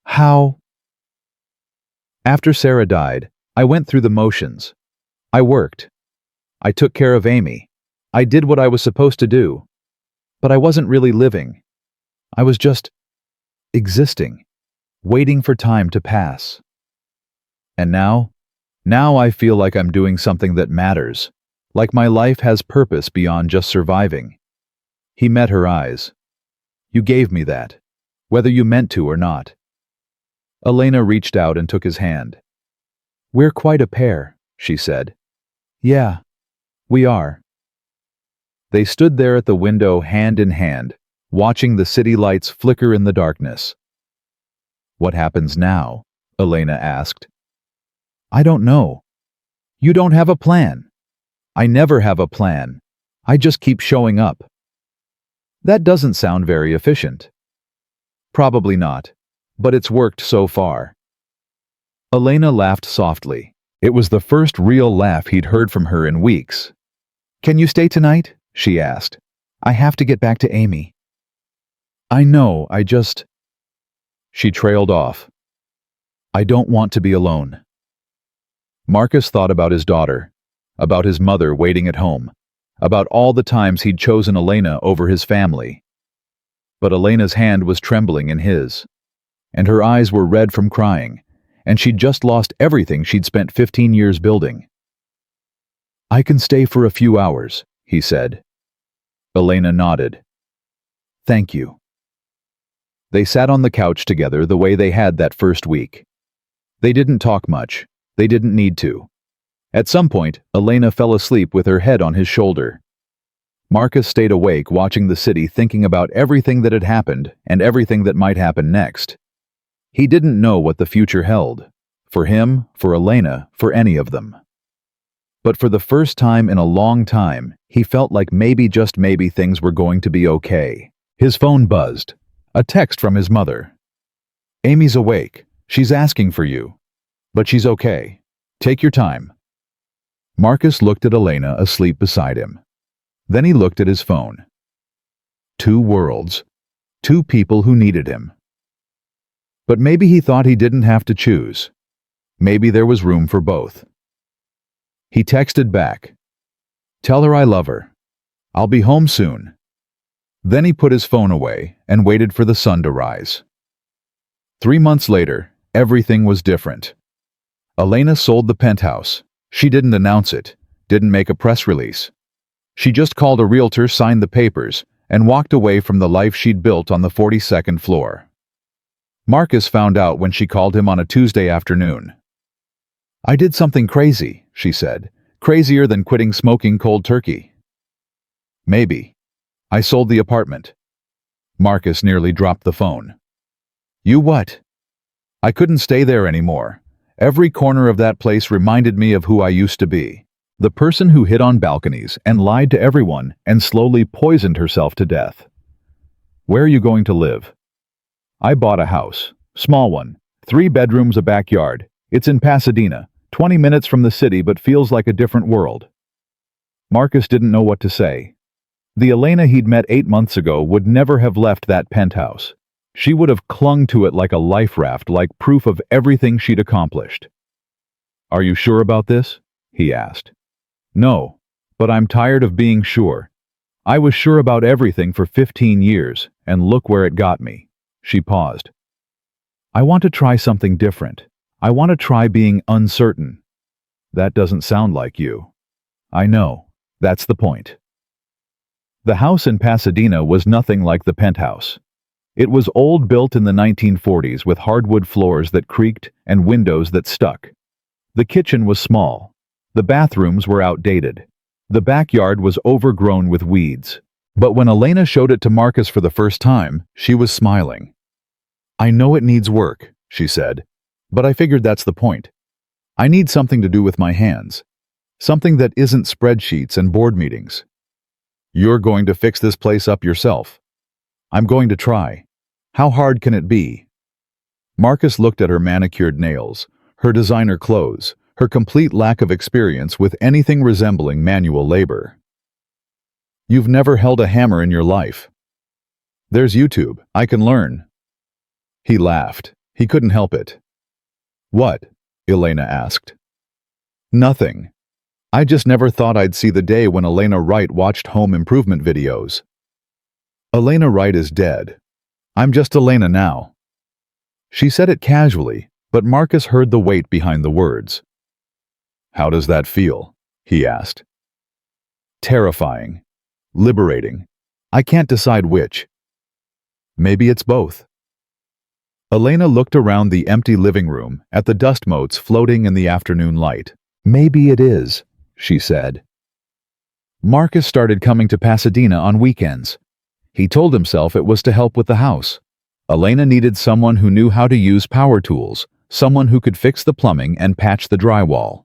How? After Sarah died, I went through the motions. I worked. I took care of Amy. I did what I was supposed to do. But I wasn't really living. I was just existing, waiting for time to pass. And now I feel like I'm doing something that matters, like my life has purpose beyond just surviving. He met her eyes. You gave me that, whether you meant to or not. Elena reached out and took his hand. We're quite a pair, she said. Yeah, we are. They stood there at the window hand in hand, watching the city lights flicker in the darkness. What happens now? Elena asked. I don't know. You don't have a plan. I never have a plan. I just keep showing up. That doesn't sound very efficient. Probably not, but it's worked so far. Elena laughed softly. It was the first real laugh he'd heard from her in weeks. Can you stay tonight? She asked. I have to get back to Amy. I know, She trailed off. I don't want to be alone. Marcus thought about his daughter, about his mother waiting at home, about all the times he'd chosen Elena over his family. But Elena's hand was trembling in his, and her eyes were red from crying, and she'd just lost everything she'd spent 15 years building. I can stay for a few hours, he said. Elena nodded. Thank you. They sat on the couch together the way they had that first week. They didn't talk much, They didn't need to. At some point, Elena fell asleep with her head on his shoulder. Marcus stayed awake watching the city, thinking about everything that had happened and everything that might happen next. He didn't know what the future held. For him, for Elena, for any of them. But for the first time in a long time, he felt like maybe, just maybe, things were going to be okay. His phone buzzed. A text from his mother. "Amy's awake. She's asking for you. But she's okay. Take your time." Marcus looked at Elena asleep beside him. Then he looked at his phone. Two worlds. Two people who needed him. But maybe he thought he didn't have to choose. Maybe there was room for both. He texted back. "Tell her I love her. I'll be home soon." Then he put his phone away and waited for the sun to rise. 3 months later, everything was different. Elena sold the penthouse. She didn't announce it, didn't make a press release. She just called a realtor, signed the papers, and walked away from the life she'd built on the 42nd floor. Marcus found out when she called him on a Tuesday afternoon. "I did something crazy," she said. "Crazier than quitting smoking cold turkey." "Maybe. I sold the apartment." Marcus nearly dropped the phone. "You what?" "I couldn't stay there anymore. Every corner of that place reminded me of who I used to be. The person who hid on balconies and lied to everyone and slowly poisoned herself to death." "Where are you going to live?" "I bought a house. Small one. 3 bedrooms, a backyard. It's in Pasadena, 20 minutes from the city, but feels like a different world." Marcus didn't know what to say. The Elena he'd met 8 months ago would never have left that penthouse. She would have clung to it like a life raft, like proof of everything she'd accomplished. "Are you sure about this?" he asked. "No, but I'm tired of being sure. I was sure about everything for 15 years, and look where it got me." She paused. "I want to try something different. I want to try being uncertain." "That doesn't sound like you." "I know. That's the point." The house in Pasadena was nothing like the penthouse. It was old, built in the 1940s, with hardwood floors that creaked and windows that stuck. The kitchen was small. The bathrooms were outdated. The backyard was overgrown with weeds. But when Elena showed it to Marcus for the first time, she was smiling. "I know it needs work," she said, "but I figured that's the point. I need something to do with my hands. Something that isn't spreadsheets and board meetings." "You're going to fix this place up yourself." "I'm going to try. How hard can it be?" Marcus looked at her manicured nails, her designer clothes, her complete lack of experience with anything resembling manual labor. "You've never held a hammer in your life." "There's YouTube. I can learn." He laughed. He couldn't help it. "What?" Elena asked. "Nothing. I just never thought I'd see the day when Elena Wright watched home improvement videos." "Elena Wright is dead. I'm just Elena now." She said it casually, but Marcus heard the weight behind the words. "How does that feel?" he asked. "Terrifying. Liberating. I can't decide which." "Maybe it's both." Elena looked around the empty living room at the dust motes floating in the afternoon light. "Maybe it is," she said. Marcus started coming to Pasadena on weekends. He told himself it was to help with the house. Elena needed someone who knew how to use power tools, someone who could fix the plumbing and patch the drywall.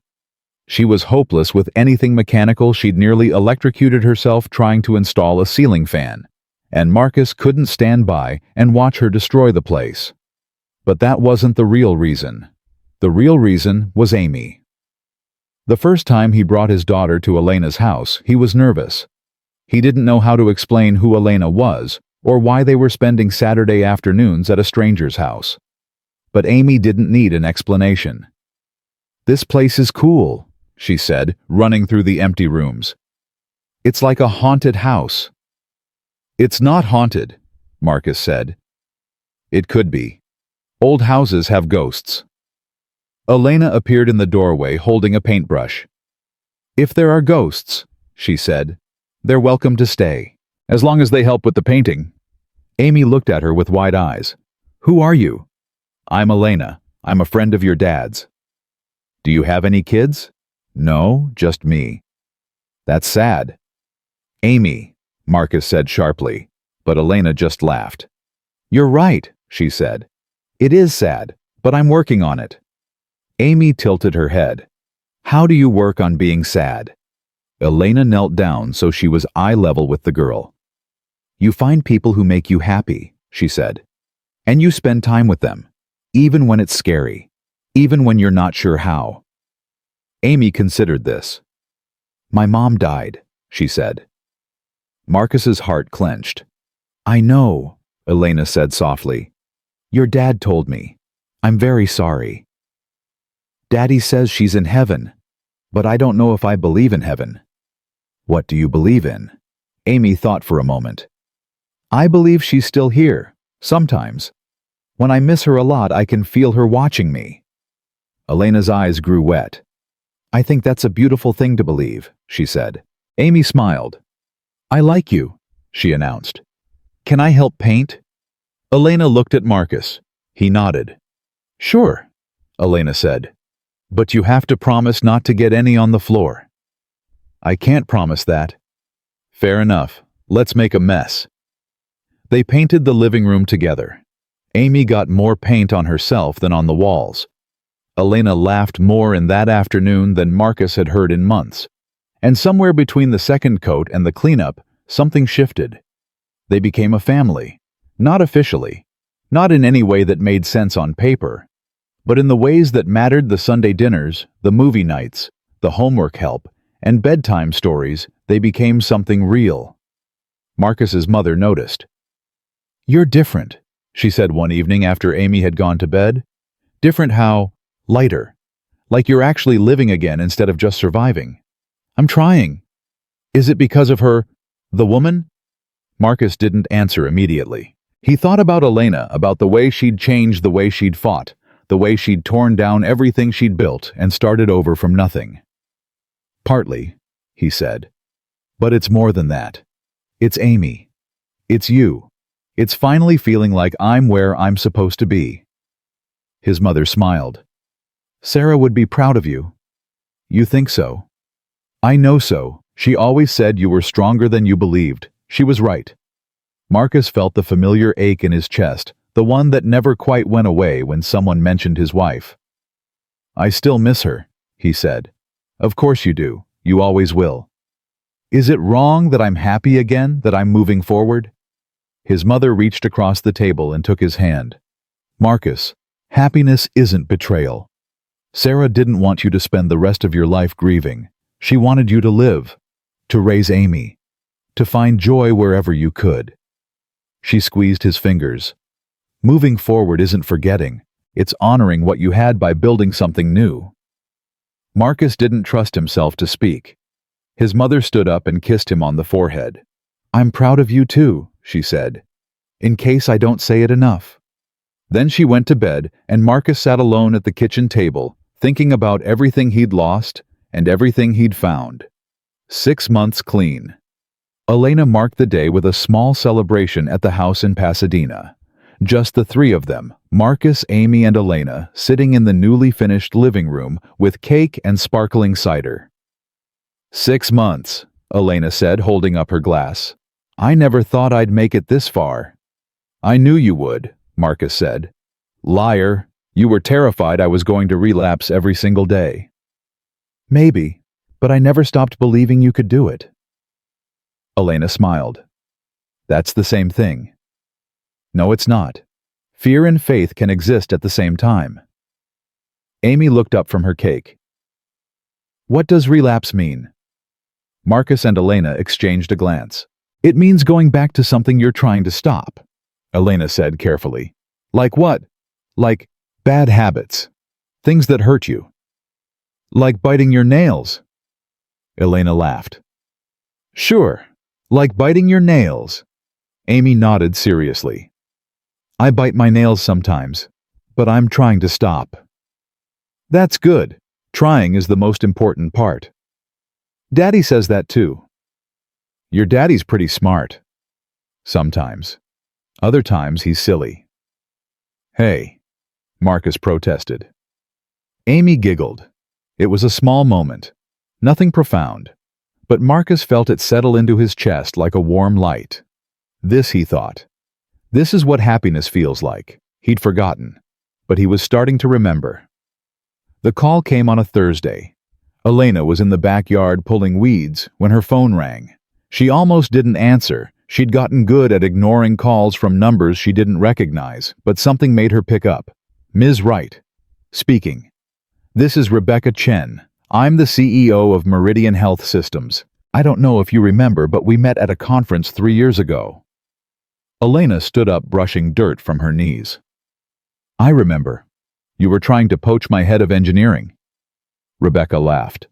She was hopeless with anything mechanical. She'd nearly electrocuted herself trying to install a ceiling fan, and Marcus couldn't stand by and watch her destroy the place. But that wasn't the real reason. The real reason was Amy. The first time he brought his daughter to Elena's house, he was nervous. He didn't know how to explain who Elena was, or why they were spending Saturday afternoons at a stranger's house. But Amy didn't need an explanation. "This place is cool," she said, running through the empty rooms. "It's like a haunted house." "It's not haunted," Marcus said. "It could be. Old houses have ghosts." Elena appeared in the doorway holding a paintbrush. "If there are ghosts," she said, "they're welcome to stay, as long as they help with the painting." Amy looked at her with wide eyes. "Who are you?" "I'm Elena. I'm a friend of your dad's." Do you have any kids? No, just me. That's sad. Amy, Marcus said sharply, but Elena just laughed. You're right, she said. It is sad, but I'm working on it. Amy tilted her head. How do you work on being sad? Elena knelt down so she was eye level with the girl. You find people who make you happy, she said. And you spend time with them, even when it's scary, even when you're not sure how. Amy considered this. My mom died, she said. Marcus's heart clenched. I know, Elena said softly. Your dad told me. I'm very sorry. Daddy says she's in heaven, but I don't know if I believe in heaven. What do you believe in? Amy thought for a moment. I believe she's still here, sometimes. When I miss her a lot, I can feel her watching me. Elena's eyes grew wet. I think that's a beautiful thing to believe, she said. Amy smiled. I like you, she announced. Can I help paint? Elena looked at Marcus. He nodded. Sure, Elena said. But you have to promise not to get any on the floor. I can't promise that. Fair enough. Let's make a mess. They painted the living room together. Amy got more paint on herself than on the walls. Elena laughed more in that afternoon than Marcus had heard in months. And somewhere between the second coat and the cleanup, something shifted. They became a family. Not officially. Not in any way that made sense on paper. But in the ways that mattered: the Sunday dinners, the movie nights, the homework help, and bedtime stories. They became something real. Marcus's mother noticed. You're different, she said one evening after Amy had gone to bed. Different how? Lighter. Like you're actually living again instead of just surviving. I'm trying. Is it because of her, the woman? Marcus didn't answer immediately. He thought about Elena, about the way she'd changed, the way she'd fought, the way she'd torn down everything she'd built and started over from nothing. Partly, he said. But it's more than that. It's Amy. It's you. It's finally feeling like I'm where I'm supposed to be. His mother smiled. Sarah would be proud of you. You think so? I know so. She always said you were stronger than you believed. She was right. Marcus felt the familiar ache in his chest, the one that never quite went away when someone mentioned his wife. I still miss her, he said. Of course you do. You always will. Is it wrong that I'm happy again, that I'm moving forward? His mother reached across the table and took his hand. Marcus, happiness isn't betrayal. Sarah didn't want you to spend the rest of your life grieving. She wanted you to live, to raise Amy, to find joy wherever you could. She squeezed his fingers. Moving forward isn't forgetting. It's honoring what you had by building something new. Marcus didn't trust himself to speak. His mother stood up and kissed him on the forehead. I'm proud of you too, she said, in case I don't say it enough. Then she went to bed, and Marcus sat alone at the kitchen table, thinking about everything he'd lost and everything he'd found. 6 months clean. Elena marked the day with a small celebration at the house in Pasadena. Just the three of them, Marcus, Amy, and Elena, sitting in the newly finished living room with cake and sparkling cider. 6 months, Elena said, holding up her glass. I never thought I'd make it this far. I knew you would, Marcus said. Liar, you were terrified I was going to relapse every single day. Maybe, but I never stopped believing you could do it. Elena smiled. That's the same thing. No, it's not. Fear and faith can exist at the same time. Amy looked up from her cake. What does relapse mean? Marcus and Elena exchanged a glance. It means going back to something you're trying to stop, Elena said carefully. Like what? Like bad habits. Things that hurt you. Like biting your nails. Elena laughed. Sure, like biting your nails. Amy nodded seriously. I bite my nails sometimes, but I'm trying to stop. That's good. Trying is the most important part. Daddy says that too. Your daddy's pretty smart. Sometimes. Other times he's silly. Hey, Marcus protested. Amy giggled. It was a small moment, nothing profound, but Marcus felt it settle into his chest like a warm light. This, he thought. This is what happiness feels like. He'd forgotten, but he was starting to remember. The call came on a Thursday. Elena was in the backyard pulling weeds when her phone rang. She almost didn't answer. She'd gotten good at ignoring calls from numbers she didn't recognize, but something made her pick up. Ms. Wright. Speaking. This is Rebecca Chen. I'm the CEO of Meridian Health Systems. I don't know if you remember, but we met at a conference 3 years ago. Elena stood up, brushing dirt from her knees. I remember. You were trying to poach my head of engineering. Rebecca laughed.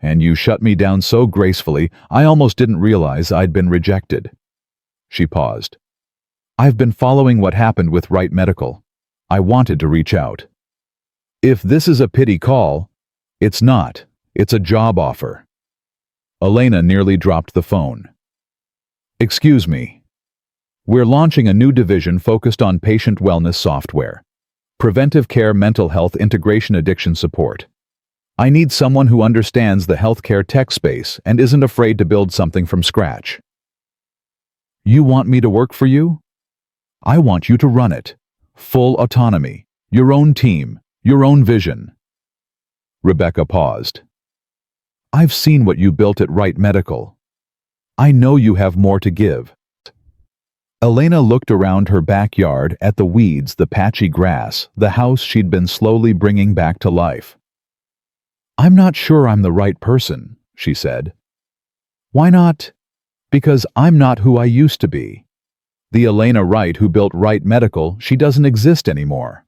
And you shut me down so gracefully, I almost didn't realize I'd been rejected. She paused. I've been following what happened with Wright Medical. I wanted to reach out. If this is a pity call, it's not. It's a job offer. Elena nearly dropped the phone. Excuse me. We're launching a new division focused on patient wellness software. Preventive care, mental health, integration, addiction support. I need someone who understands the healthcare tech space and isn't afraid to build something from scratch. You want me to work for you? I want you to run it. Full autonomy. Your own team. Your own vision. Rebecca paused. I've seen what you built at Wright Medical. I know you have more to give. Elena looked around her backyard at the weeds, the patchy grass, the house she'd been slowly bringing back to life. I'm not sure I'm the right person, she said. Why not? Because I'm not who I used to be. The Elena Wright who built Wright Medical, she doesn't exist anymore.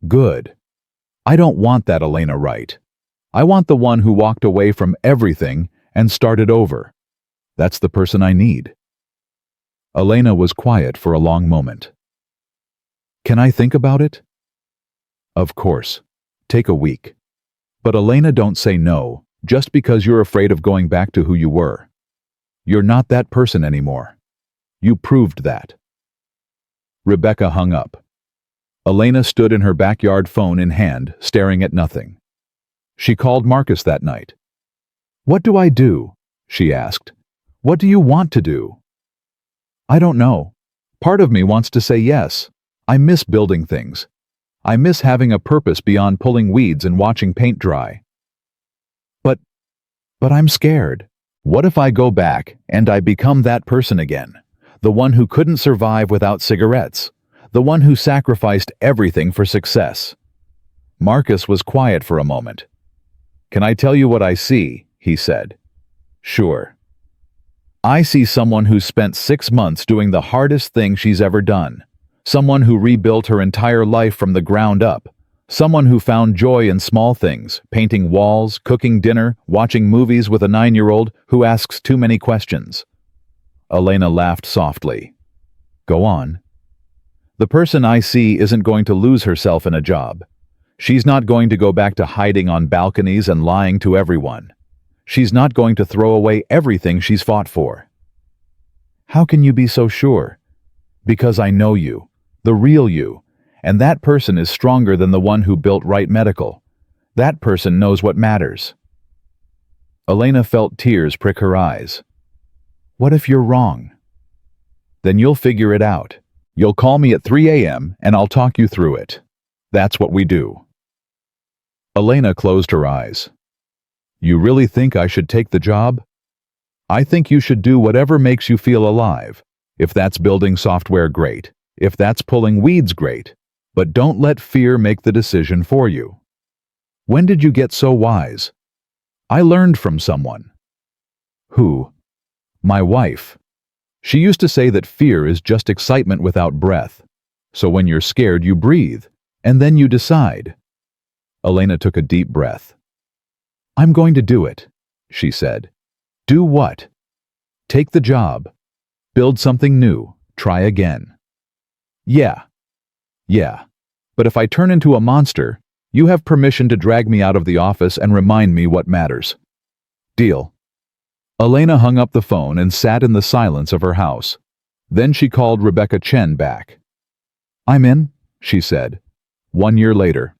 Good. I don't want that Elena Wright. I want the one who walked away from everything and started over. That's the person I need. Elena was quiet for a long moment. Can I think about it? Of course. Take a week. But Elena, don't say no, just because you're afraid of going back to who you were. You're not that person anymore. You proved that. Rebecca hung up. Elena stood in her backyard, phone in hand, staring at nothing. She called Marcus that night. What do I do? She asked. What do you want to do? I don't know. Part of me wants to say yes. I miss building things. I miss having a purpose beyond pulling weeds and watching paint dry. But I'm scared. What if I go back and I become that person again? The one who couldn't survive without cigarettes. The one who sacrificed everything for success. Marcus was quiet for a moment. Can I tell you what I see? He said. Sure. I see someone who spent 6 months doing the hardest thing she's ever done. Someone who rebuilt her entire life from the ground up. Someone who found joy in small things, painting walls, cooking dinner, watching movies with a 9-year-old who asks too many questions. Elena laughed softly. Go on. The person I see isn't going to lose herself in a job. She's not going to go back to hiding on balconies and lying to everyone. She's not going to throw away everything she's fought for. How can you be so sure? Because I know you, the real you, and that person is stronger than the one who built Wright Medical. That person knows what matters. Elena felt tears prick her eyes. What if you're wrong? Then you'll figure it out. You'll call me at 3 a.m. and I'll talk you through it. That's what we do. Elena closed her eyes. You really think I should take the job? I think you should do whatever makes you feel alive. If that's building software, great. If that's pulling weeds, great. But don't let fear make the decision for you. When did you get so wise? I learned from someone. Who? My wife. She used to say that fear is just excitement without breath. So when you're scared, you breathe, and then you decide. Elena took a deep breath. I'm going to do it, she said. Do what? Take the job. Build something new. Try again. Yeah. But if I turn into a monster, you have permission to drag me out of the office and remind me what matters. Deal. Elena hung up the phone and sat in the silence of her house. Then she called Rebecca Chen back. I'm in, she said. 1 year later.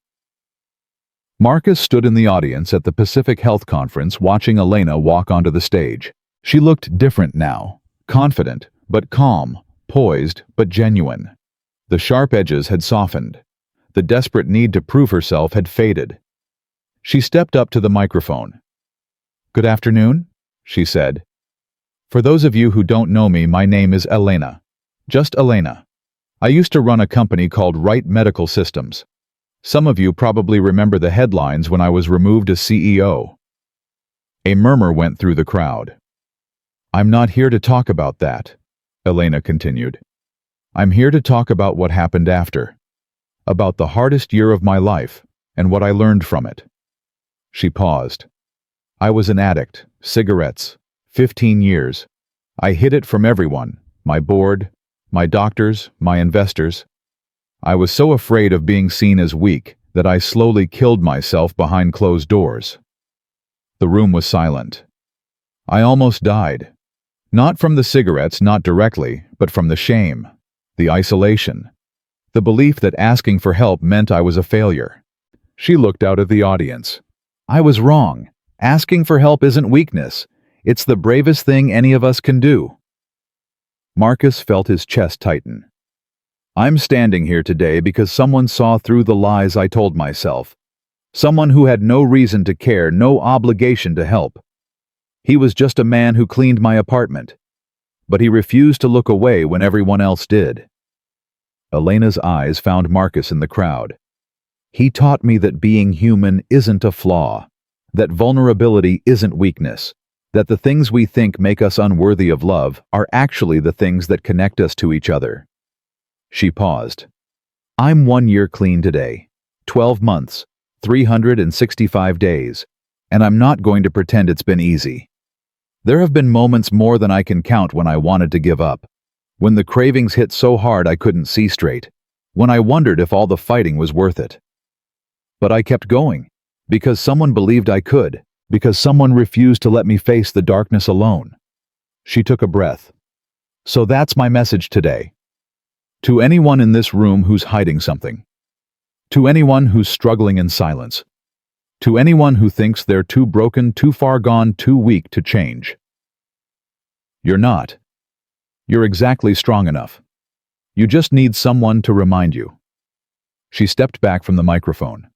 Marcus stood in the audience at the Pacific Health Conference watching Elena walk onto the stage. She looked different now, confident, but calm, poised, but genuine. The sharp edges had softened. The desperate need to prove herself had faded. She stepped up to the microphone. "Good afternoon," she said. "For those of you who don't know me, my name is Elena. Just Elena. I used to run a company called Wright Medical Systems. Some of you probably remember the headlines when I was removed as CEO." A murmur went through the crowd. "I'm not here to talk about that," Elena continued. "I'm here to talk about what happened after. About the hardest year of my life and what I learned from it." She paused. "I was an addict, cigarettes, 15 years. I hid it from everyone, my board, my doctors, my investors. I was so afraid of being seen as weak that I slowly killed myself behind closed doors." The room was silent. "I almost died. Not from the cigarettes, not directly, but from the shame, the isolation, the belief that asking for help meant I was a failure." She looked out at the audience. "I was wrong. Asking for help isn't weakness. It's the bravest thing any of us can do." Marcus felt his chest tighten. "I'm standing here today because someone saw through the lies I told myself. Someone who had no reason to care, no obligation to help. He was just a man who cleaned my apartment. But he refused to look away when everyone else did." Elena's eyes found Marcus in the crowd. "He taught me that being human isn't a flaw, that vulnerability isn't weakness, that the things we think make us unworthy of love are actually the things that connect us to each other." She paused. "I'm 1 year clean today, 12 months, 365 days, and I'm not going to pretend it's been easy. There have been moments more than I can count when I wanted to give up, when the cravings hit so hard I couldn't see straight, when I wondered if all the fighting was worth it. But I kept going, because someone believed I could, because someone refused to let me face the darkness alone." She took a breath. "So that's my message today. To anyone in this room who's hiding something. To anyone who's struggling in silence. To anyone who thinks they're too broken, too far gone, too weak to change. You're not. You're exactly strong enough. You just need someone to remind you." She stepped back from the microphone.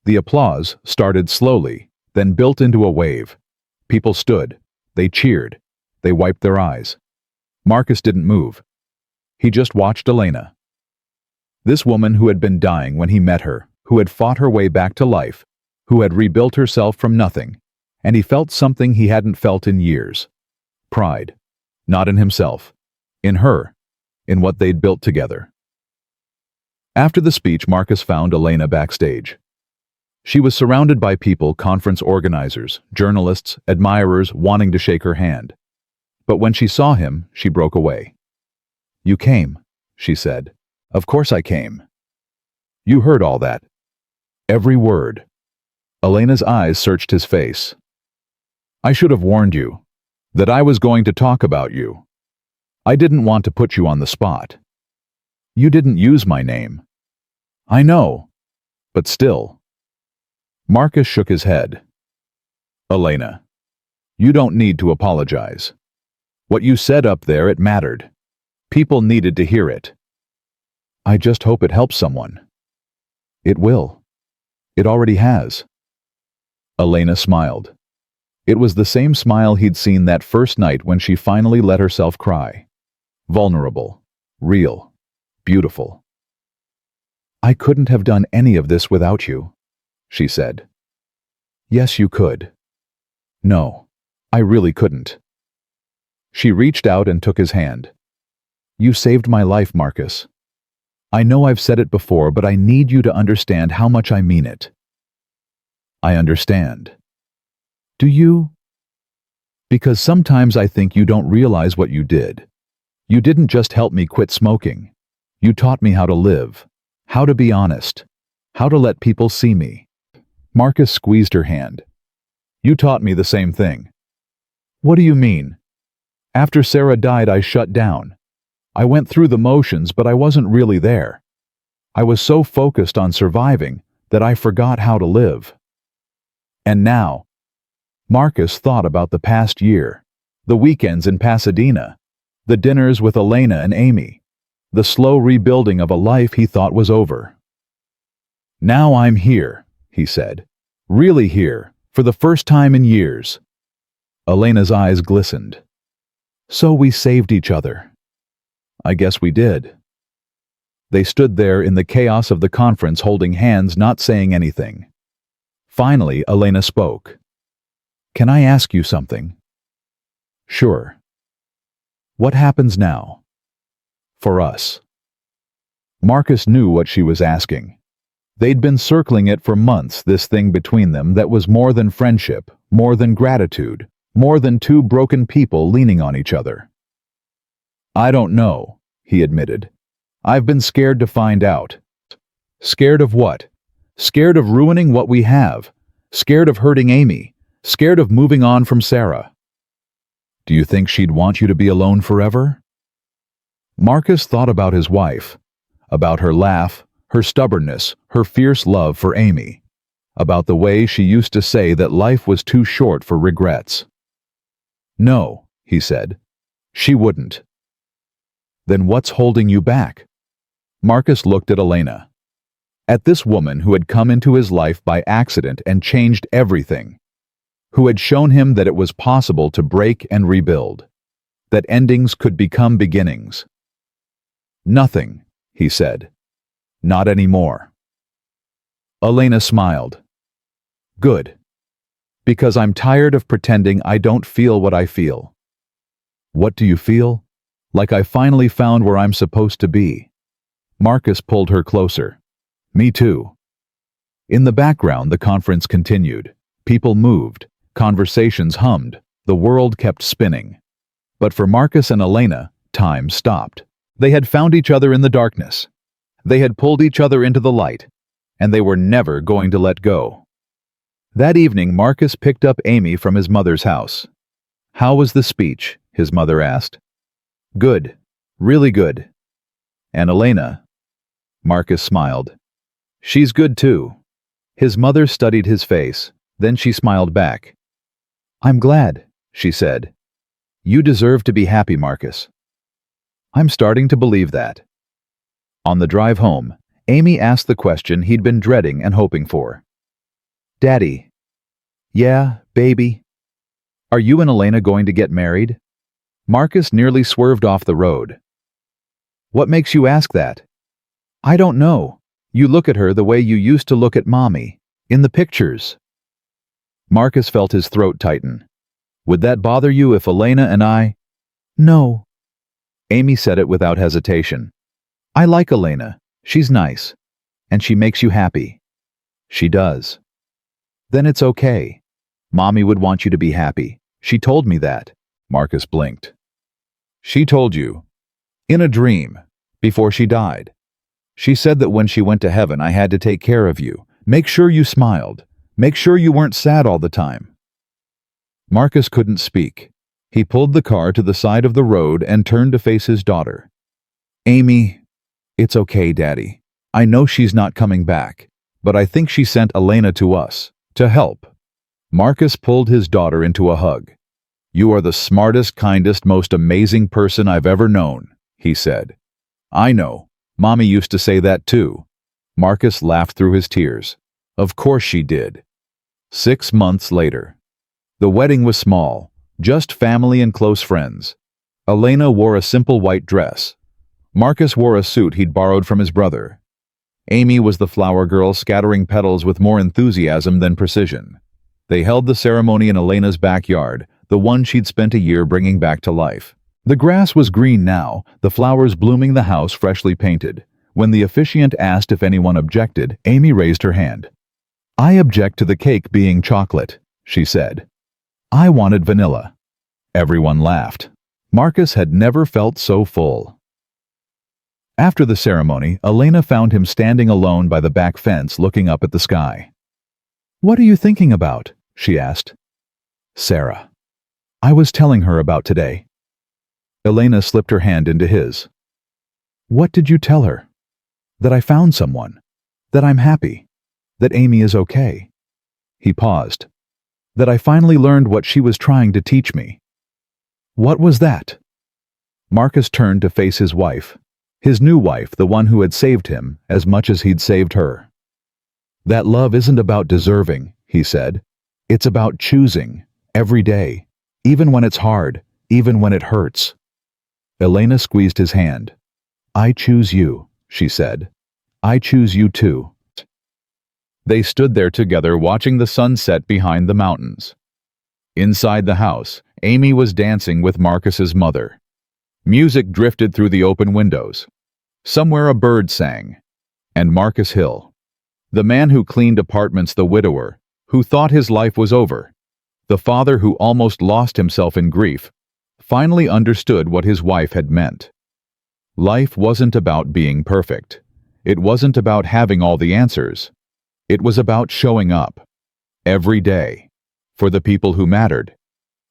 The applause started slowly, then built into a wave. People stood. They cheered. They wiped their eyes. Marcus didn't move. He just watched Elena. This woman who had been dying when he met her, who had fought her way back to life, who had rebuilt herself from nothing, and he felt something he hadn't felt in years. Pride. Not in himself. In her. In what they'd built together. After the speech, Marcus found Elena backstage. She was surrounded by people, conference organizers, journalists, admirers wanting to shake her hand. But when she saw him, she broke away. "You came," she said. "Of course I came." "You heard all that." "Every word." Elena's eyes searched his face. "I should have warned you. That I was going to talk about you. I didn't want to put you on the spot. You didn't use my name." "I know. But still." Marcus shook his head. "Elena, you don't need to apologize. What you said up there, it mattered. People needed to hear it. I just hope it helps someone." "It will. It already has." Elena smiled. It was the same smile he'd seen that first night when she finally let herself cry. Vulnerable, real, beautiful. "I couldn't have done any of this without you," she said. "Yes, you could." "No, I really couldn't." She reached out and took his hand. "You saved my life, Marcus. I know I've said it before, but I need you to understand how much I mean it." "I understand." "Do you?" "Because sometimes I think you don't realize what you did. You didn't just help me quit smoking. You taught me how to live, how to be honest, how to let people see me." Marcus squeezed her hand. "You taught me the same thing." "What do you mean?" "After Sarah died, I shut down. I went through the motions, but I wasn't really there. I was so focused on surviving that I forgot how to live. And now, Marcus thought about the past year, the weekends in Pasadena, the dinners with Elena and Amy, the slow rebuilding of a life he thought was over. Now I'm here, he said, really here, for the first time in years. Elena's eyes glistened. So we saved each other. I guess we did. They stood there in the chaos of the conference holding hands, not saying anything. Finally, Elena spoke. Can I ask you something? Sure. What happens now? For us. Marcus knew what she was asking. They'd been circling it for months, this thing between them that was more than friendship, more than gratitude, more than two broken people leaning on each other. I don't know, he admitted. I've been scared to find out. Scared of what? Scared of ruining what we have. Scared of hurting Amy. Scared of moving on from Sarah. Do you think she'd want you to be alone forever? Marcus thought about his wife, about her laugh, her stubbornness, her fierce love for Amy, about the way she used to say that life was too short for regrets. No, he said, she wouldn't. Then what's holding you back? Marcus looked at Elena. At this woman who had come into his life by accident and changed everything, who had shown him that it was possible to break and rebuild, that endings could become beginnings. Nothing, he said. Not anymore. Elena smiled. Good. Because I'm tired of pretending I don't feel what I feel. What do you feel? Like I finally found where I'm supposed to be. Marcus pulled her closer. Me too. In the background, the conference continued. People moved. Conversations hummed. The world kept spinning. But for Marcus and Elena, time stopped. They had found each other in the darkness. They had pulled each other into the light, and they were never going to let go. That evening, Marcus picked up Amy from his mother's house. How was the speech? His mother asked. Good. Really good. And Elena? Marcus smiled. She's good too. His mother studied his face, then she smiled back. I'm glad, she said. You deserve to be happy, Marcus. I'm starting to believe that. On the drive home, Amy asked the question he'd been dreading and hoping for. Daddy. Yeah, baby. Are you and Elena going to get married? Marcus nearly swerved off the road. What makes you ask that? I don't know. You look at her the way you used to look at Mommy, in the pictures. Marcus felt his throat tighten. Would that bother you if Elena and I... No. Amy said it without hesitation. I like Elena. She's nice. And she makes you happy. She does. Then it's okay. Mommy would want you to be happy. She told me that. Marcus blinked. She told you. In a dream. Before she died. She said that when she went to heaven I had to take care of you. Make sure you smiled. Make sure you weren't sad all the time. Marcus couldn't speak. He pulled the car to the side of the road and turned to face his daughter. Amy, it's okay, Daddy. I know she's not coming back, but I think she sent Elena to us, to help. Marcus pulled his daughter into a hug. You are the smartest, kindest, most amazing person I've ever known, he said. I know. Mommy used to say that too. Marcus laughed through his tears. Of course she did. 6 months later. The wedding was small, just family and close friends. Elena wore a simple white dress. Marcus wore a suit he'd borrowed from his brother. Amy was the flower girl scattering petals with more enthusiasm than precision. They held the ceremony in Elena's backyard, the one she'd spent a year bringing back to life. The grass was green now, the flowers blooming, the house freshly painted. When the officiant asked if anyone objected, Amy raised her hand. I object to the cake being chocolate, she said. I wanted vanilla. Everyone laughed. Marcus had never felt so full. After the ceremony, Elena found him standing alone by the back fence looking up at the sky. What are you thinking about? She asked. Sarah. I was telling her about today. Elena slipped her hand into his. What did you tell her? That I found someone. That I'm happy. That Amy is okay. He paused. That I finally learned what she was trying to teach me. What was that? Marcus turned to face his wife. His new wife, the one who had saved him as much as he'd saved her. That love isn't about deserving, he said. It's about choosing, every day, even when it's hard, even when it hurts. Elena squeezed his hand. I choose you, she said. I choose you too. They stood there together watching the sun set behind the mountains. Inside the house, Amy was dancing with Marcus's mother. Music drifted through the open windows. Somewhere a bird sang. And Marcus Hill, the man who cleaned apartments, the widower, who thought his life was over, the father who almost lost himself in grief, finally understood what his wife had meant. Life wasn't about being perfect. It wasn't about having all the answers. It was about showing up, every day, for the people who mattered.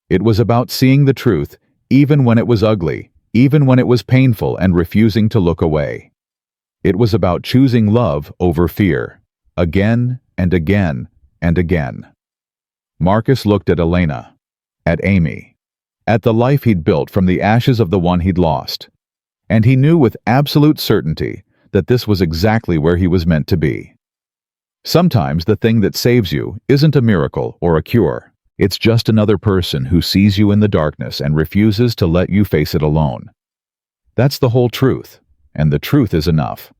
It was about seeing the truth, even when it was ugly, even when it was painful, and refusing to look away. It was about choosing love over fear, again and again and again. Marcus looked at Elena, at Amy, at the life he'd built from the ashes of the one he'd lost. And he knew with absolute certainty that this was exactly where he was meant to be. Sometimes the thing that saves you isn't a miracle or a cure. It's just another person who sees you in the darkness and refuses to let you face it alone. That's the whole truth, and the truth is enough.